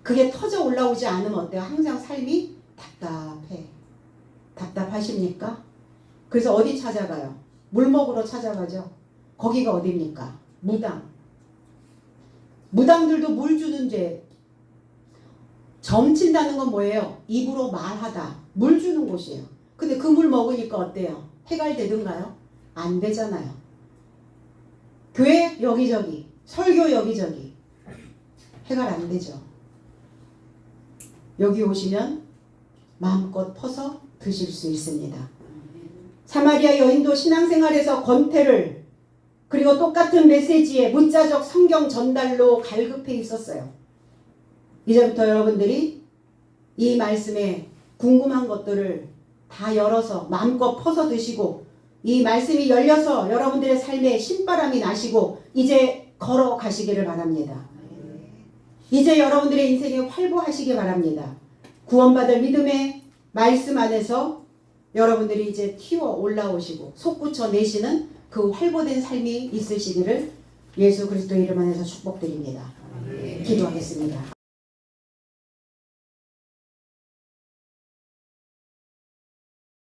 그게 터져 올라오지 않으면 어때요? 항상 삶이 답답해. 답답하십니까? 그래서 어디 찾아가요? 물 먹으러 찾아가죠. 거기가 어디입니까? 무당. 무당들도 물 주는 죄. 점친다는 건 뭐예요? 입으로 말하다. 물 주는 곳이에요. 근데 그 물 먹으니까 어때요? 해갈되든가요? 안 되잖아요. 교회 여기저기, 설교 여기저기. 해갈 안 되죠. 여기 오시면 마음껏 퍼서 드실 수 있습니다. 사마리아 여인도 신앙생활에서 권태를 그리고 똑같은 메시지에 문자적 성경 전달로 갈급해 있었어요. 이제부터 여러분들이 이 말씀에 궁금한 것들을 다 열어서 마음껏 퍼서 드시고 이 말씀이 열려서 여러분들의 삶에 신바람이 나시고 이제 걸어가시기를 바랍니다. 이제 여러분들의 인생에 활보하시기 바랍니다. 구원받을 믿음의 말씀 안에서 여러분들이 이제 튀어 올라오시고 솟구쳐 내시는 그 활보된 삶이 있으시기를 예수 그리스도 이름 안에서 축복드립니다. 기도하겠습니다.